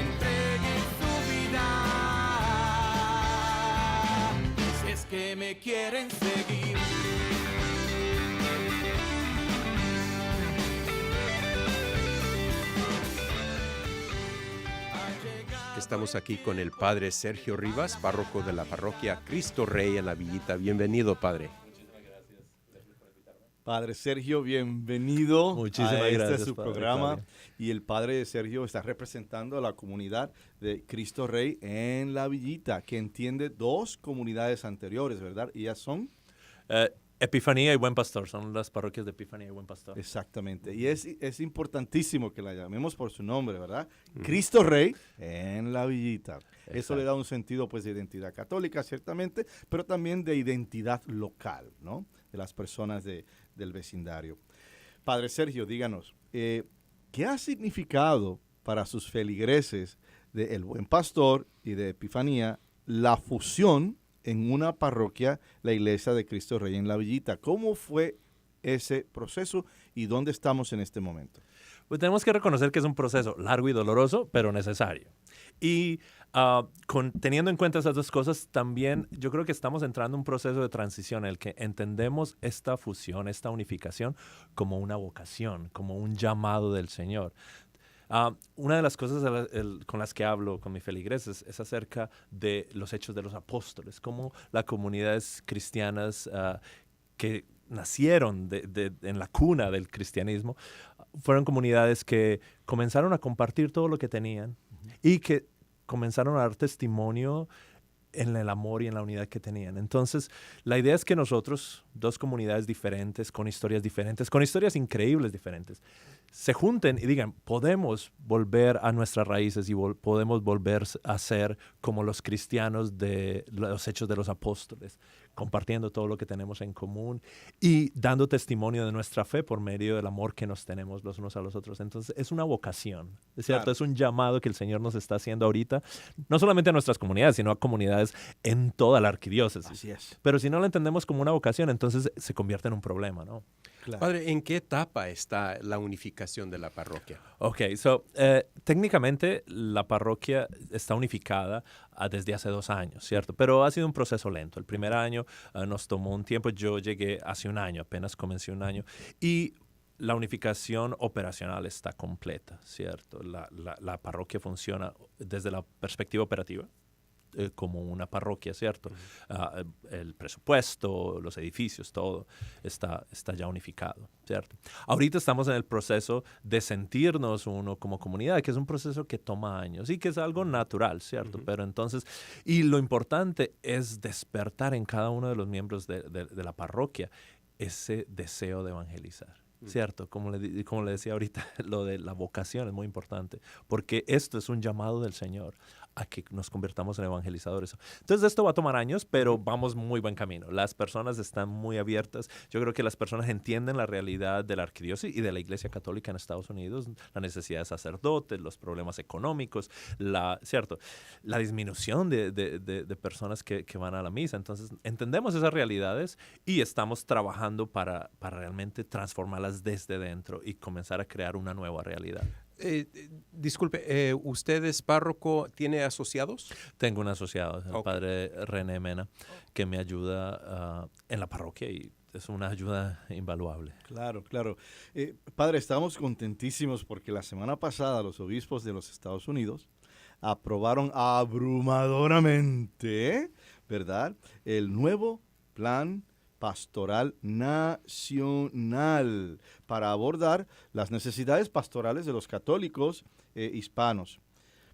entreguen su vida. Si es que me quieren seguir. Estamos aquí con el Padre Sergio Rivas, párroco de la parroquia Cristo Rey en La Villita. Bienvenido, Padre. Padre Sergio, bienvenido. Muchísimas a gracias, su Padre programa. Fabio. Y el Padre Sergio está representando a la comunidad de Cristo Rey en La Villita, que entiende dos comunidades anteriores, ¿verdad? Y ellas son... Epifanía y Buen Pastor, son las parroquias de Epifanía y Buen Pastor. Exactamente. Y es importantísimo que la llamemos por su nombre, ¿verdad? Cristo Rey en La Villita. Eso le da un sentido, pues, de identidad católica, ciertamente, pero también de identidad local, ¿no? De las personas del vecindario. Padre Sergio, díganos, ¿qué ha significado para sus feligreses de El Buen Pastor y de Epifanía la fusión en una parroquia, la Iglesia de Cristo Rey en La Villita? ¿Cómo fue ese proceso y dónde estamos en este momento? Pues tenemos que reconocer que es un proceso largo y doloroso, pero necesario. Y teniendo en cuenta esas dos cosas, también yo creo que estamos entrando en un proceso de transición en el que entendemos esta fusión, esta unificación como una vocación, como un llamado del Señor. Una de las cosas con las que hablo con mis feligreses es acerca de los hechos de los apóstoles, cómo las comunidades cristianas que nacieron en la cuna del cristianismo fueron comunidades que comenzaron a compartir todo lo que tenían y que comenzaron a dar testimonio en el amor y en la unidad que tenían. Entonces, la idea es que nosotros, dos comunidades diferentes, con historias increíbles diferentes, se junten y digan, podemos volver a nuestras raíces y podemos volver a ser como los cristianos de los hechos de los apóstoles, compartiendo todo lo que tenemos en común y dando testimonio de nuestra fe por medio del amor que nos tenemos los unos a los otros. Entonces, es una vocación, ¿es cierto? Claro. Es un llamado que el Señor nos está haciendo ahorita, no solamente a nuestras comunidades, sino a comunidades en toda la arquidiócesis. Así es. Pero si no la entendemos como una vocación, entonces se convierte en un problema, ¿no? Claro. Padre, ¿en qué etapa está la unificación de la parroquia? Técnicamente la parroquia está unificada desde hace 2 años, ¿cierto? Pero ha sido un proceso lento. El primer año nos tomó un tiempo, yo llegué hace 1 año, apenas comencé 1 año. Y la unificación operacional está completa, ¿cierto? La parroquia funciona desde la perspectiva operativa como una parroquia, ¿cierto? El presupuesto, los edificios, todo está ya unificado, ¿cierto? Ahorita estamos en el proceso de sentirnos uno como comunidad, que es un proceso que toma años y que es algo natural, ¿cierto? Pero entonces, y lo importante es despertar en cada uno de los miembros de la parroquia ese deseo de evangelizar. ¿Cierto? Como le decía ahorita, lo de la vocación es muy importante, porque esto es un llamado del Señor a que nos convertamos en evangelizadores. Entonces esto va a tomar años, pero vamos muy buen camino. Las personas están muy abiertas. Yo creo que las personas entienden la realidad de la arquidiócesis y de la Iglesia Católica en Estados Unidos, la necesidad de sacerdotes, los problemas económicos, ¿cierto? La disminución de personas que van a la misa. Entonces entendemos esas realidades y estamos trabajando para realmente transformarlas desde dentro y comenzar a crear una nueva realidad. Disculpe, ¿usted es párroco? ¿Tiene asociados? Tengo un asociado, el padre René Mena, que me ayuda en la parroquia y es una ayuda invaluable. Claro, claro. Padre, estamos contentísimos porque la semana pasada los obispos de los Estados Unidos aprobaron abrumadoramente, ¿verdad?, el nuevo plan pastoral nacional para abordar las necesidades pastorales de los católicos hispanos.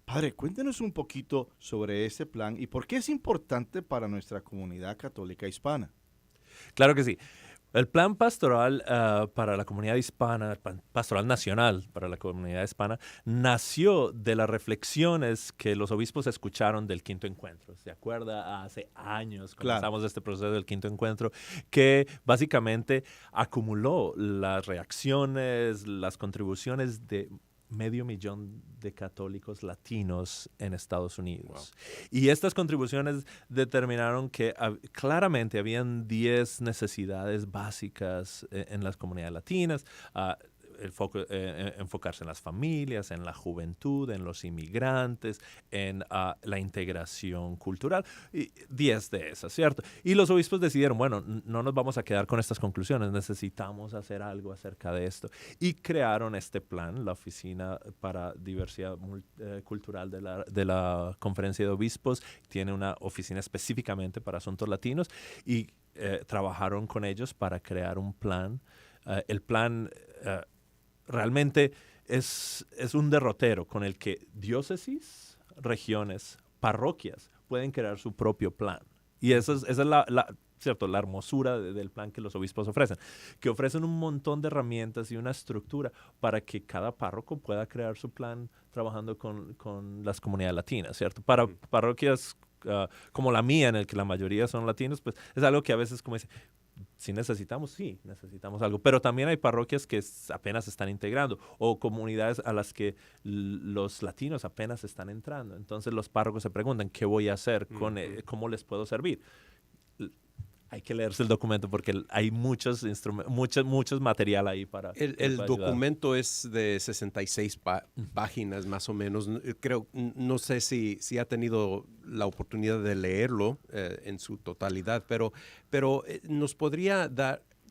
Padre, cuéntenos un poquito sobre ese plan y por qué es importante para nuestra comunidad católica hispana. Claro que sí. El plan pastoral para la comunidad hispana, el plan pastoral nacional para la comunidad hispana, nació de las reflexiones que los obispos escucharon del Quinto Encuentro. ¿Se acuerda? Hace años comenzamos este proceso del Quinto Encuentro, que básicamente acumuló las reacciones, las contribuciones de 500,000 de católicos latinos en Estados Unidos. Wow. Y estas contribuciones determinaron que claramente habían 10 necesidades básicas en las comunidades latinas. Enfocarse en las familias, en la juventud, en los inmigrantes, en la integración cultural. Y 10 de esas, ¿cierto? Y los obispos decidieron, bueno, no nos vamos a quedar con estas conclusiones, necesitamos hacer algo acerca de esto. Y crearon este plan, la Oficina para Diversidad Cultural de la Conferencia de Obispos. Tiene una oficina específicamente para asuntos latinos y trabajaron con ellos para crear un plan. El plan realmente es un derrotero con el que diócesis, regiones, parroquias pueden crear su propio plan. Y esa es ¿cierto?, la hermosura del plan que los obispos ofrecen, que ofrecen un montón de herramientas y una estructura para que cada párroco pueda crear su plan trabajando con las comunidades latinas, ¿cierto? Para parroquias como la mía, en el que la mayoría son latinos, pues es algo que a veces como dice, sí necesitamos algo, pero también hay parroquias que apenas están integrando o comunidades a las que los latinos apenas están entrando. Entonces los párrocos se preguntan, ¿qué voy a hacer? ¿Cómo les puedo servir? Hay que leerse el documento porque hay muchos material ahí para El documento es de 66 páginas más o menos. Creo, no sé si ha tenido la oportunidad de leerlo en su totalidad, pero nos podría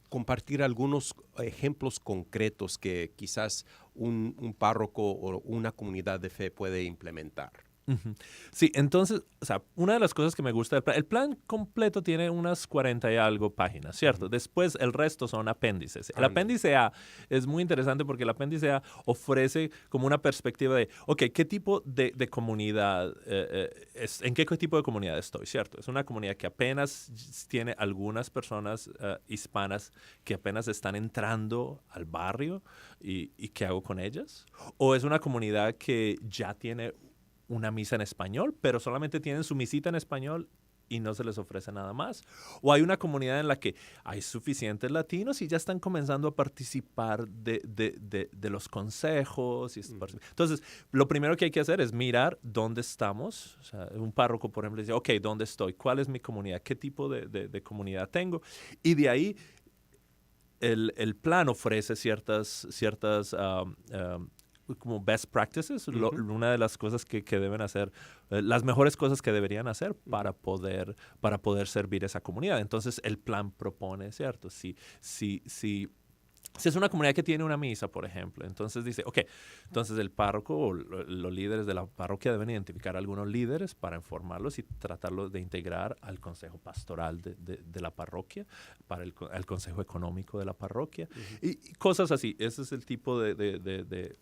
compartir algunos ejemplos concretos que quizás un párroco o una comunidad de fe puede implementar. Uh-huh. Sí, entonces, o sea, una de las cosas que me gusta del plan, el plan completo tiene unas 40 y algo páginas, ¿cierto? Después el resto son apéndices. El apéndice A es muy interesante porque el apéndice A ofrece como una perspectiva de, ok, ¿qué tipo de comunidad en qué tipo de comunidad estoy, ¿cierto? Es una comunidad que apenas tiene algunas personas hispanas que apenas están entrando al barrio y ¿qué hago con ellas? ¿O es una comunidad que ya tiene una misa en español, pero solamente tienen su misita en español y no se les ofrece nada más? ¿O hay una comunidad en la que hay suficientes latinos y ya están comenzando a participar de los consejos? Entonces, lo primero que hay que hacer es mirar dónde estamos. O sea, un párroco, por ejemplo, dice, ok, ¿dónde estoy? ¿Cuál es mi comunidad? ¿Qué tipo de comunidad tengo? Y de ahí el plan ofrece ciertas como best practices, una de las cosas que deben hacer, las mejores cosas que deberían hacer para poder servir esa comunidad. Entonces, el plan propone, ¿cierto? Si si es una comunidad que tiene una misa, por ejemplo, entonces dice, ok, entonces el párroco o los líderes de la parroquia deben identificar a algunos líderes para informarlos y tratarlos de integrar al consejo pastoral de la parroquia, para al consejo económico de la parroquia, y cosas así. Ese es el tipo de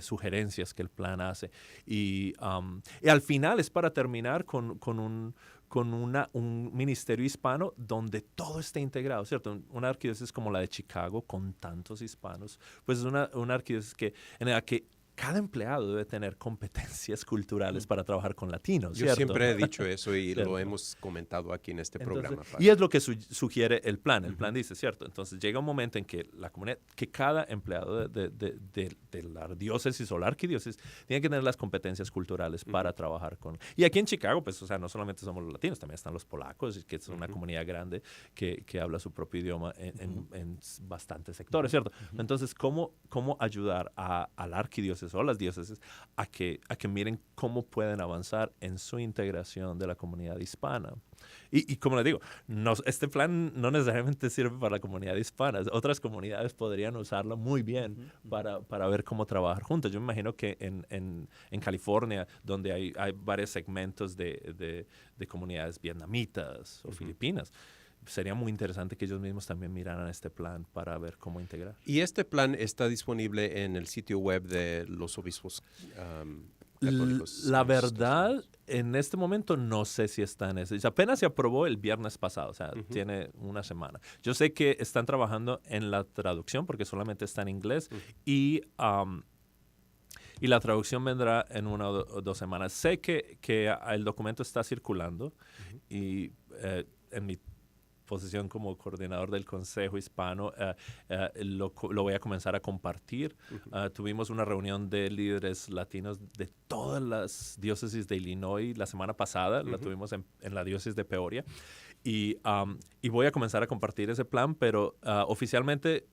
sugerencias que el plan hace. Y al final es para terminar con un ministerio hispano donde todo esté integrado, ¿cierto? Una arquidiócesis como la de Chicago, con tantos hispanos, pues es una arquidiócesis en la que cada empleado debe tener competencias culturales para trabajar con latinos, Yo ¿cierto? siempre he dicho eso y ¿Cierto? lo hemos comentado aquí en este Entonces, programa. y es lo que sugiere el plan. El plan dice, ¿cierto? Entonces llega un momento en que la comunidad, que cada empleado de la diócesis o la arquidiócesis tiene que tener las competencias culturales para trabajar con... Y aquí en Chicago, pues, o sea, no solamente somos los latinos, también están los polacos, que es una comunidad grande que habla su propio idioma en bastantes sectores, ¿cierto? Entonces, ¿cómo ayudar a la arquidiócesis o las diócesis a que miren cómo pueden avanzar en su integración de la comunidad hispana? Y como les digo, este plan no necesariamente sirve para la comunidad hispana. Otras comunidades podrían usarlo muy bien para ver cómo trabajar juntos. Yo me imagino que en California, donde hay varios segmentos de comunidades vietnamitas o filipinas, sería muy interesante que ellos mismos también miraran este plan para ver cómo integrar. ¿Y este plan está disponible en el sitio web de los obispos católicos? La verdad, en este momento no sé si está en ese. Apenas se aprobó el viernes pasado, o sea, tiene una semana. Yo sé que están trabajando en la traducción porque solamente está en inglés y la traducción vendrá en 1 o 2 semanas. Sé que el documento está circulando y en mi posición como coordinador del Consejo Hispano, lo voy a comenzar a compartir. Tuvimos una reunión de líderes latinos de todas las diócesis de Illinois la semana pasada, la tuvimos en la diócesis de Peoria, y voy a comenzar a compartir ese plan, pero oficialmente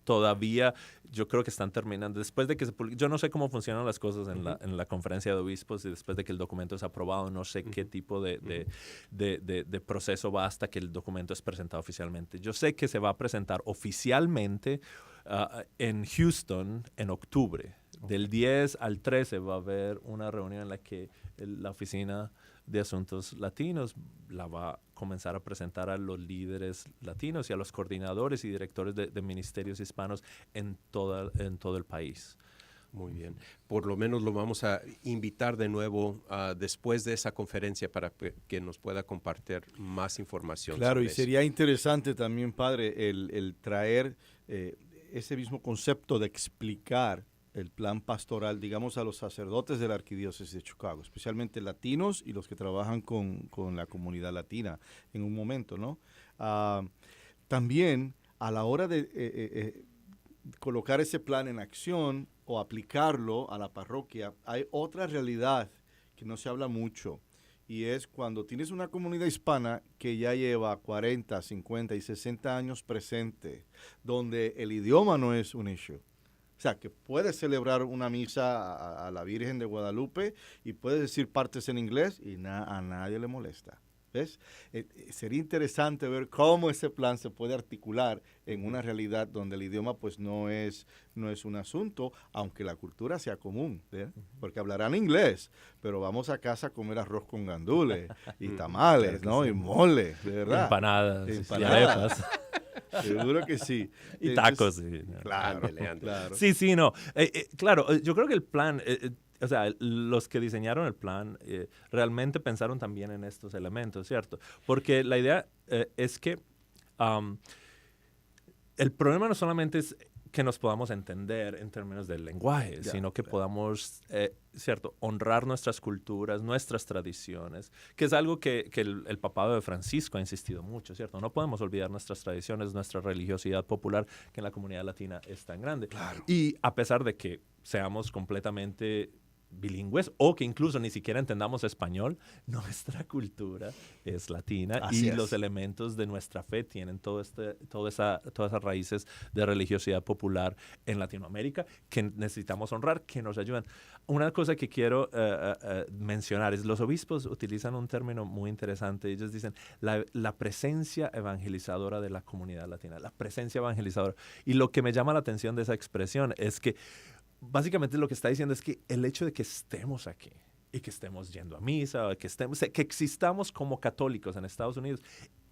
todavía yo creo que están terminando. Después de que yo no sé cómo funcionan las cosas en la conferencia de obispos y después de que el documento es aprobado, no sé qué tipo de proceso va hasta que el documento es presentado oficialmente. Yo sé que se va a presentar oficialmente en Houston en octubre. Del 10 al 13 va a haber una reunión en la que la Oficina de Asuntos Latinos la va a comenzar a presentar a los líderes latinos y a los coordinadores y directores de ministerios hispanos en todo el país. Muy bien. Por lo menos lo vamos a invitar de nuevo después de esa conferencia para que nos pueda compartir más información. Claro, sobre y eso. sería interesante también, padre, el traer ese mismo concepto de explicar el plan pastoral, digamos, a los sacerdotes de la arquidiócesis de Chicago, especialmente latinos y los que trabajan con la comunidad latina en un momento, ¿no? También a la hora de colocar ese plan en acción o aplicarlo a la parroquia, hay otra realidad que no se habla mucho, y es cuando tienes una comunidad hispana que ya lleva 40, 50 y 60 años presente, donde el idioma no es un issue. O sea, que puedes celebrar una misa a la Virgen de Guadalupe y puedes decir partes en inglés y a nadie le molesta. ¿Ves? Sería interesante ver cómo ese plan se puede articular en una realidad donde el idioma pues no es un asunto, aunque la cultura sea común, ¿eh? Porque hablarán inglés, pero vamos a casa a comer arroz con gandules y tamales, ¿no? Y mole, de verdad. Empanadas. Y arepas. Seguro que sí. Y tacos. Sí. Claro, ándale. claro. Sí, no. Claro, yo creo que el plan, o sea, los que diseñaron el plan realmente pensaron también en estos elementos, ¿cierto? Porque la idea es que el problema no solamente es que nos podamos entender en términos del lenguaje, sino que podamos, ¿cierto?, honrar nuestras culturas, nuestras tradiciones, que es algo que el papado de Francisco ha insistido mucho, ¿cierto? No podemos olvidar nuestras tradiciones, nuestra religiosidad popular, que en la comunidad latina es tan grande. Claro. Y a pesar de que seamos completamente bilingües o que incluso ni siquiera entendamos español, nuestra cultura es latina Así y es. los elementos de nuestra fe tienen todas esas raíces de religiosidad popular en Latinoamérica que necesitamos honrar, que nos ayudan. Una cosa que quiero mencionar es los obispos utilizan un término muy interesante. Ellos dicen la presencia evangelizadora de la comunidad latina, la presencia evangelizadora. Y lo que me llama la atención de esa expresión es que básicamente lo que está diciendo es que el hecho de que estemos aquí y que estemos yendo a misa, que existamos como católicos en Estados Unidos,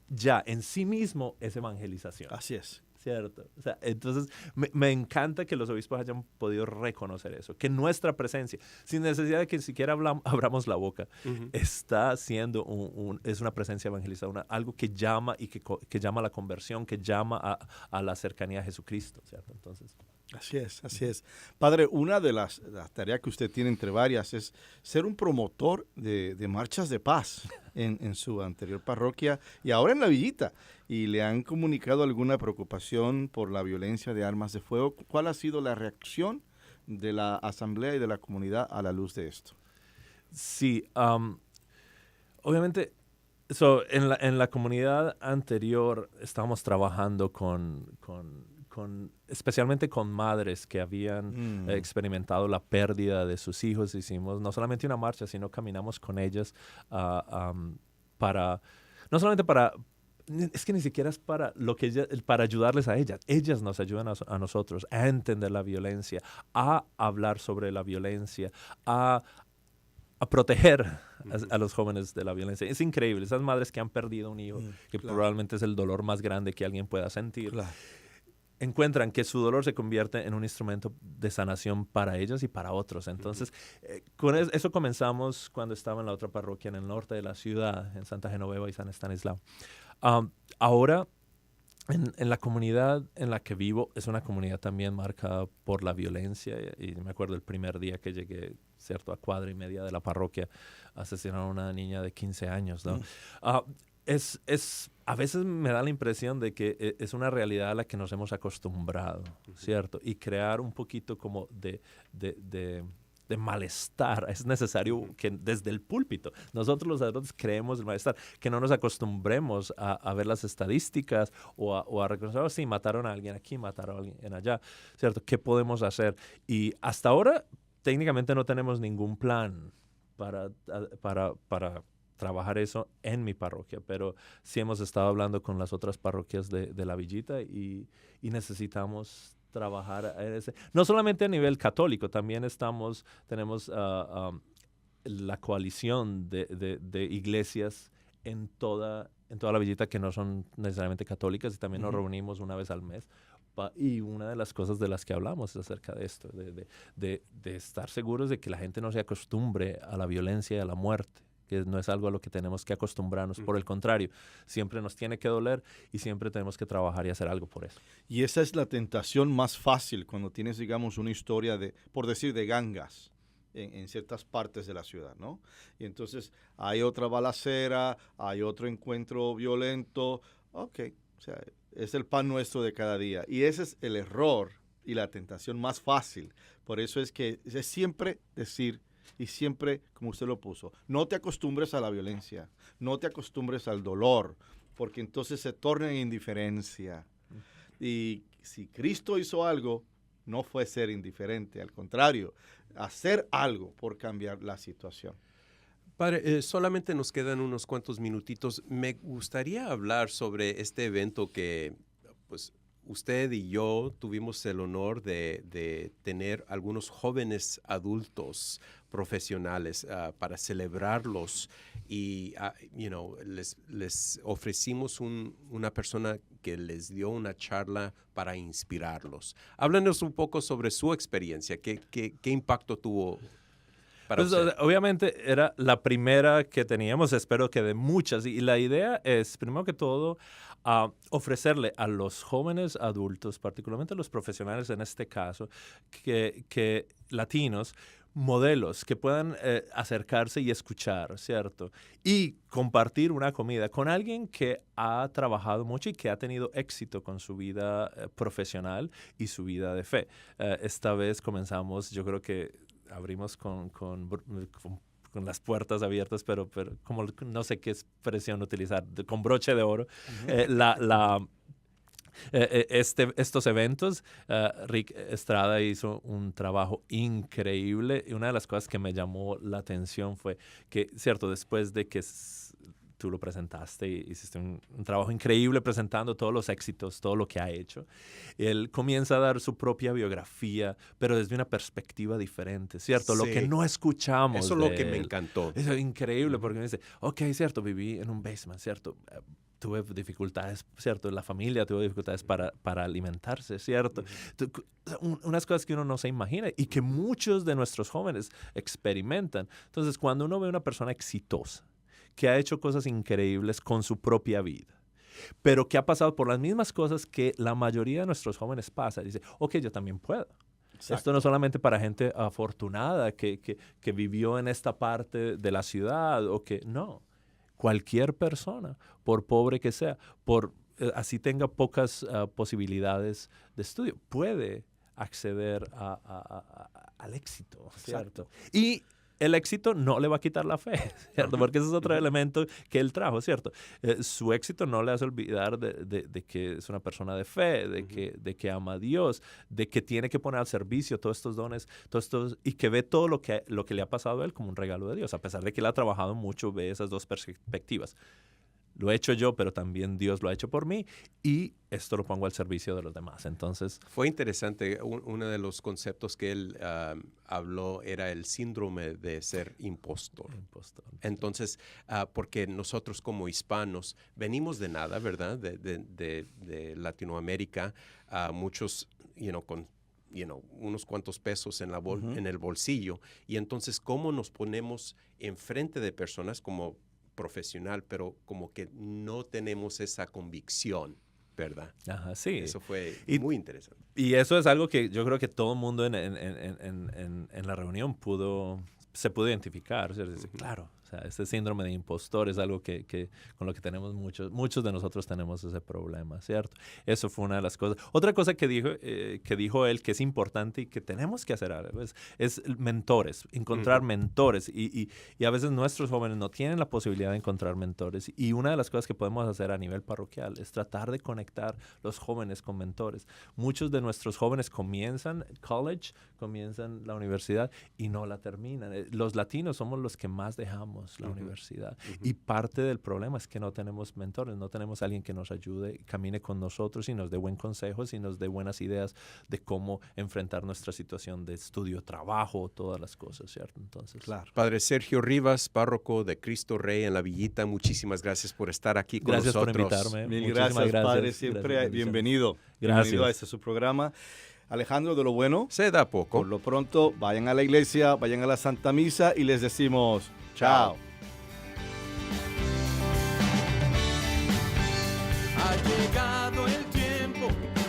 ya en sí mismo es evangelización. Así es. ¿Cierto? O sea, entonces, me encanta que los obispos hayan podido reconocer eso, que nuestra presencia, sin necesidad de que siquiera abramos la boca, está siendo es una presencia evangelizadora, algo que llama y que llama a la conversión, que llama a la cercanía a Jesucristo, ¿cierto? Entonces, Así es, así es. Padre, una de las tareas que usted tiene entre varias es ser un promotor de marchas de paz en su anterior parroquia y ahora en la Villita. ¿Y le han comunicado alguna preocupación por la violencia de armas de fuego? ¿Cuál ha sido la reacción de la asamblea y de la comunidad a la luz de esto? sí, obviamente, en la comunidad anterior estábamos trabajando especialmente con madres que habían experimentado la pérdida de sus hijos. Hicimos no solamente una marcha, sino caminamos con ellas no solamente para, es que ni siquiera es para para ayudarles a ellas. Ellas nos ayudan a nosotros a entender la violencia, a hablar sobre la violencia, a proteger a los jóvenes de la violencia. Es increíble. Esas madres que han perdido un hijo, que probablemente es el dolor más grande que alguien pueda sentir, encuentran que su dolor se convierte en un instrumento de sanación para ellos y para otros. Entonces, con eso comenzamos cuando estaba en la otra parroquia en el norte de la ciudad, en Santa Genoveva y San Estanislao. Ahora, en la comunidad en la que vivo, es una comunidad también marcada por la violencia. Y me acuerdo el primer día que llegué, ¿cierto?, a cuadra y media de la parroquia, asesinaron a una niña de 15 años, ¿no? A veces me da la impresión de que es una realidad a la que nos hemos acostumbrado, ¿cierto? Y crear un poquito como de malestar. Es necesario que desde el púlpito nosotros los sacerdotes creemos el malestar, que no nos acostumbremos a ver las estadísticas o a reconocer, sí, mataron a alguien aquí, mataron a alguien allá, ¿cierto? ¿Qué podemos hacer? Y hasta ahora técnicamente no tenemos ningún plan para trabajar eso en mi parroquia, pero sí hemos estado hablando con las otras parroquias de la Villita y necesitamos trabajar en ese. No solamente a nivel católico, también tenemos la coalición de iglesias en toda la Villita que no son necesariamente católicas y también nos reunimos una vez al mes. Y una de las cosas de las que hablamos es acerca de esto, de estar seguros de que la gente no se acostumbre a la violencia y a la muerte, que no es algo a lo que tenemos que acostumbrarnos. Por el contrario, siempre nos tiene que doler y siempre tenemos que trabajar y hacer algo por eso. Y esa es la tentación más fácil cuando tienes, digamos, una historia por decir, de gangas en ciertas partes de la ciudad, ¿no? Y entonces hay otra balacera, hay otro encuentro violento. Ok, o sea, es el pan nuestro de cada día. Y ese es el error y la tentación más fácil. Por eso es que es siempre decir, y siempre, como usted lo puso, no te acostumbres a la violencia, no te acostumbres al dolor, porque entonces se torna en indiferencia. Y si Cristo hizo algo, no fue ser indiferente, al contrario, hacer algo por cambiar la situación. Padre, solamente nos quedan unos cuantos minutitos. Me gustaría hablar sobre este evento que, pues, usted y yo tuvimos el honor de tener algunos jóvenes adultos profesionales para celebrarlos y les ofrecimos una persona que les dio una charla para inspirarlos. Háblanos un poco sobre su experiencia. ¿Qué impacto tuvo para usted? Obviamente era la primera que teníamos, espero que de muchas. Y la idea es, primero que todo, ofrecerle a los jóvenes adultos, particularmente a los profesionales en este caso, que latinos, modelos que puedan acercarse y escuchar, ¿cierto? Y compartir una comida con alguien que ha trabajado mucho y que ha tenido éxito con su vida profesional y su vida de fe. Esta vez comenzamos, yo creo que abrimos con las puertas abiertas, pero como no sé qué expresión utilizar, con broche de oro, estos eventos. Rick Estrada hizo un trabajo increíble, y una de las cosas que me llamó la atención fue que, cierto, después de que tú lo presentaste y hiciste un trabajo increíble presentando todos los éxitos, todo lo que ha hecho, él comienza a dar su propia biografía, pero desde una perspectiva diferente, ¿cierto? Sí. Lo que no escuchamos. Eso es lo que me encantó. Es increíble, porque me dice, ok, cierto, viví en un basement, ¿cierto? Tuve dificultades, ¿cierto? La familia tuvo dificultades para alimentarse, ¿cierto? Unas cosas que uno no se imagina y que muchos de nuestros jóvenes experimentan. Entonces, cuando uno ve a una persona exitosa, que ha hecho cosas increíbles con su propia vida, pero que ha pasado por las mismas cosas que la mayoría de nuestros jóvenes pasa, dice, ok, yo también puedo. Exacto. Esto no es solamente para gente afortunada que vivió en esta parte de la ciudad o que no. Cualquier persona, por pobre que sea, así tenga pocas posibilidades de estudio, puede acceder al éxito, ¿cierto? Y el éxito no le va a quitar la fe, ¿cierto? Porque ese es otro elemento que él trajo, ¿cierto? Su éxito no le hace olvidar de que es una persona de fe, de que ama a Dios, de que tiene que poner al servicio todos estos dones, y que ve todo lo que le ha pasado a él como un regalo de Dios. A pesar de que él ha trabajado mucho, ve esas dos perspectivas. Lo he hecho yo, pero también Dios lo ha hecho por mí, y esto lo pongo al servicio de los demás. Entonces, fue interesante. Uno de los conceptos que él habló era el síndrome de ser impostor. Entonces, porque nosotros como hispanos venimos de nada, ¿verdad? De Latinoamérica, muchos, con unos cuantos pesos en el bolsillo. Y entonces, ¿cómo nos ponemos enfrente de personas como profesional, pero como que no tenemos esa convicción, ¿verdad? Ajá, sí. Eso fue muy interesante. Y eso es algo que yo creo que todo el mundo en la reunión se pudo identificar. ¿Cierto? Claro, o sea, este síndrome de impostor es algo que con lo que tenemos muchos de nosotros tenemos ese problema, ¿cierto? Eso fue una de las cosas. Otra cosa que dijo él que es importante y que tenemos que hacer es mentores, encontrar mentores. Y a veces nuestros jóvenes no tienen la posibilidad de encontrar mentores. Y una de las cosas que podemos hacer a nivel parroquial es tratar de conectar los jóvenes con mentores. Muchos de nuestros jóvenes comienzan college, comienzan la universidad y no la terminan. Los latinos somos los que más dejamos la universidad. Y parte del problema es que no tenemos mentores, no tenemos alguien que nos ayude, camine con nosotros y nos dé buen consejo y nos dé buenas ideas de cómo enfrentar nuestra situación de estudio, trabajo, todas las cosas, ¿cierto? Entonces, claro. Padre Sergio Rivas, párroco de Cristo Rey en La Villita, muchísimas gracias por estar aquí con nosotros. Gracias por invitarme. Mil gracias, Padre, siempre bienvenido. Bienvenido a este su programa. Alejandro, de lo bueno se da poco. Por lo pronto, vayan a la iglesia, vayan a la Santa Misa y les decimos chao. Ha llegado el tiempo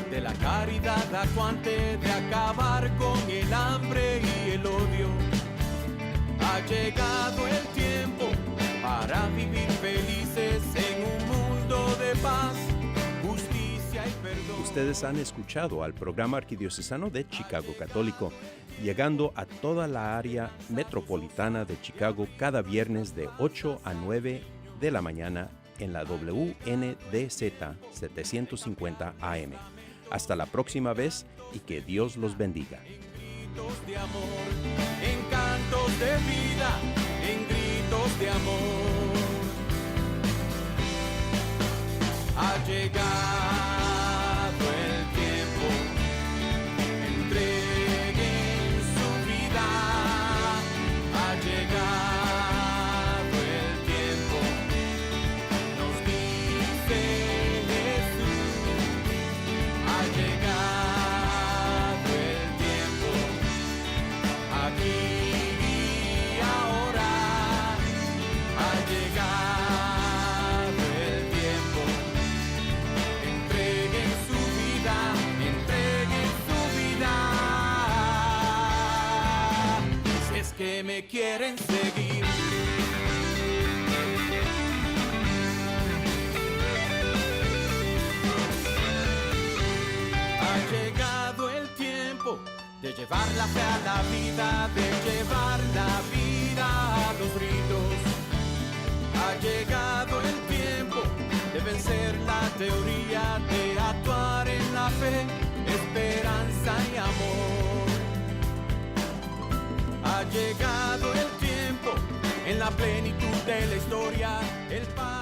de la caridad acuante, de acabar con el hambre y el odio. Ha llegado el tiempo para vivir felices en un mundo de paz, justicia y perdón. Ustedes han escuchado al programa arquidiocesano de Chicago Católico, llegando a toda la área metropolitana de Chicago cada viernes de 8 a 9 de la mañana en la WNDZ 750 AM. Hasta la próxima vez y que Dios los bendiga. En gritos de amor, en cantos de vida, en gritos de amor. Ha llegado el tiempo, entreguen su vida. Ha llegado el tiempo, nos dice Jesús. Ha llegado el tiempo, aquí y ahora. Ha llegado el tiempo, entreguen su vida, entreguen su vida. Si es que me quieren seguir. Ha llegado el tiempo de llevar la fe a la vida, de llevar la vida a los ritos. Ha llegado el tiempo de vencer la teoría, de actuar en la fe, esperanza y amor. Ha llegado el tiempo, en la plenitud de la historia, el Padre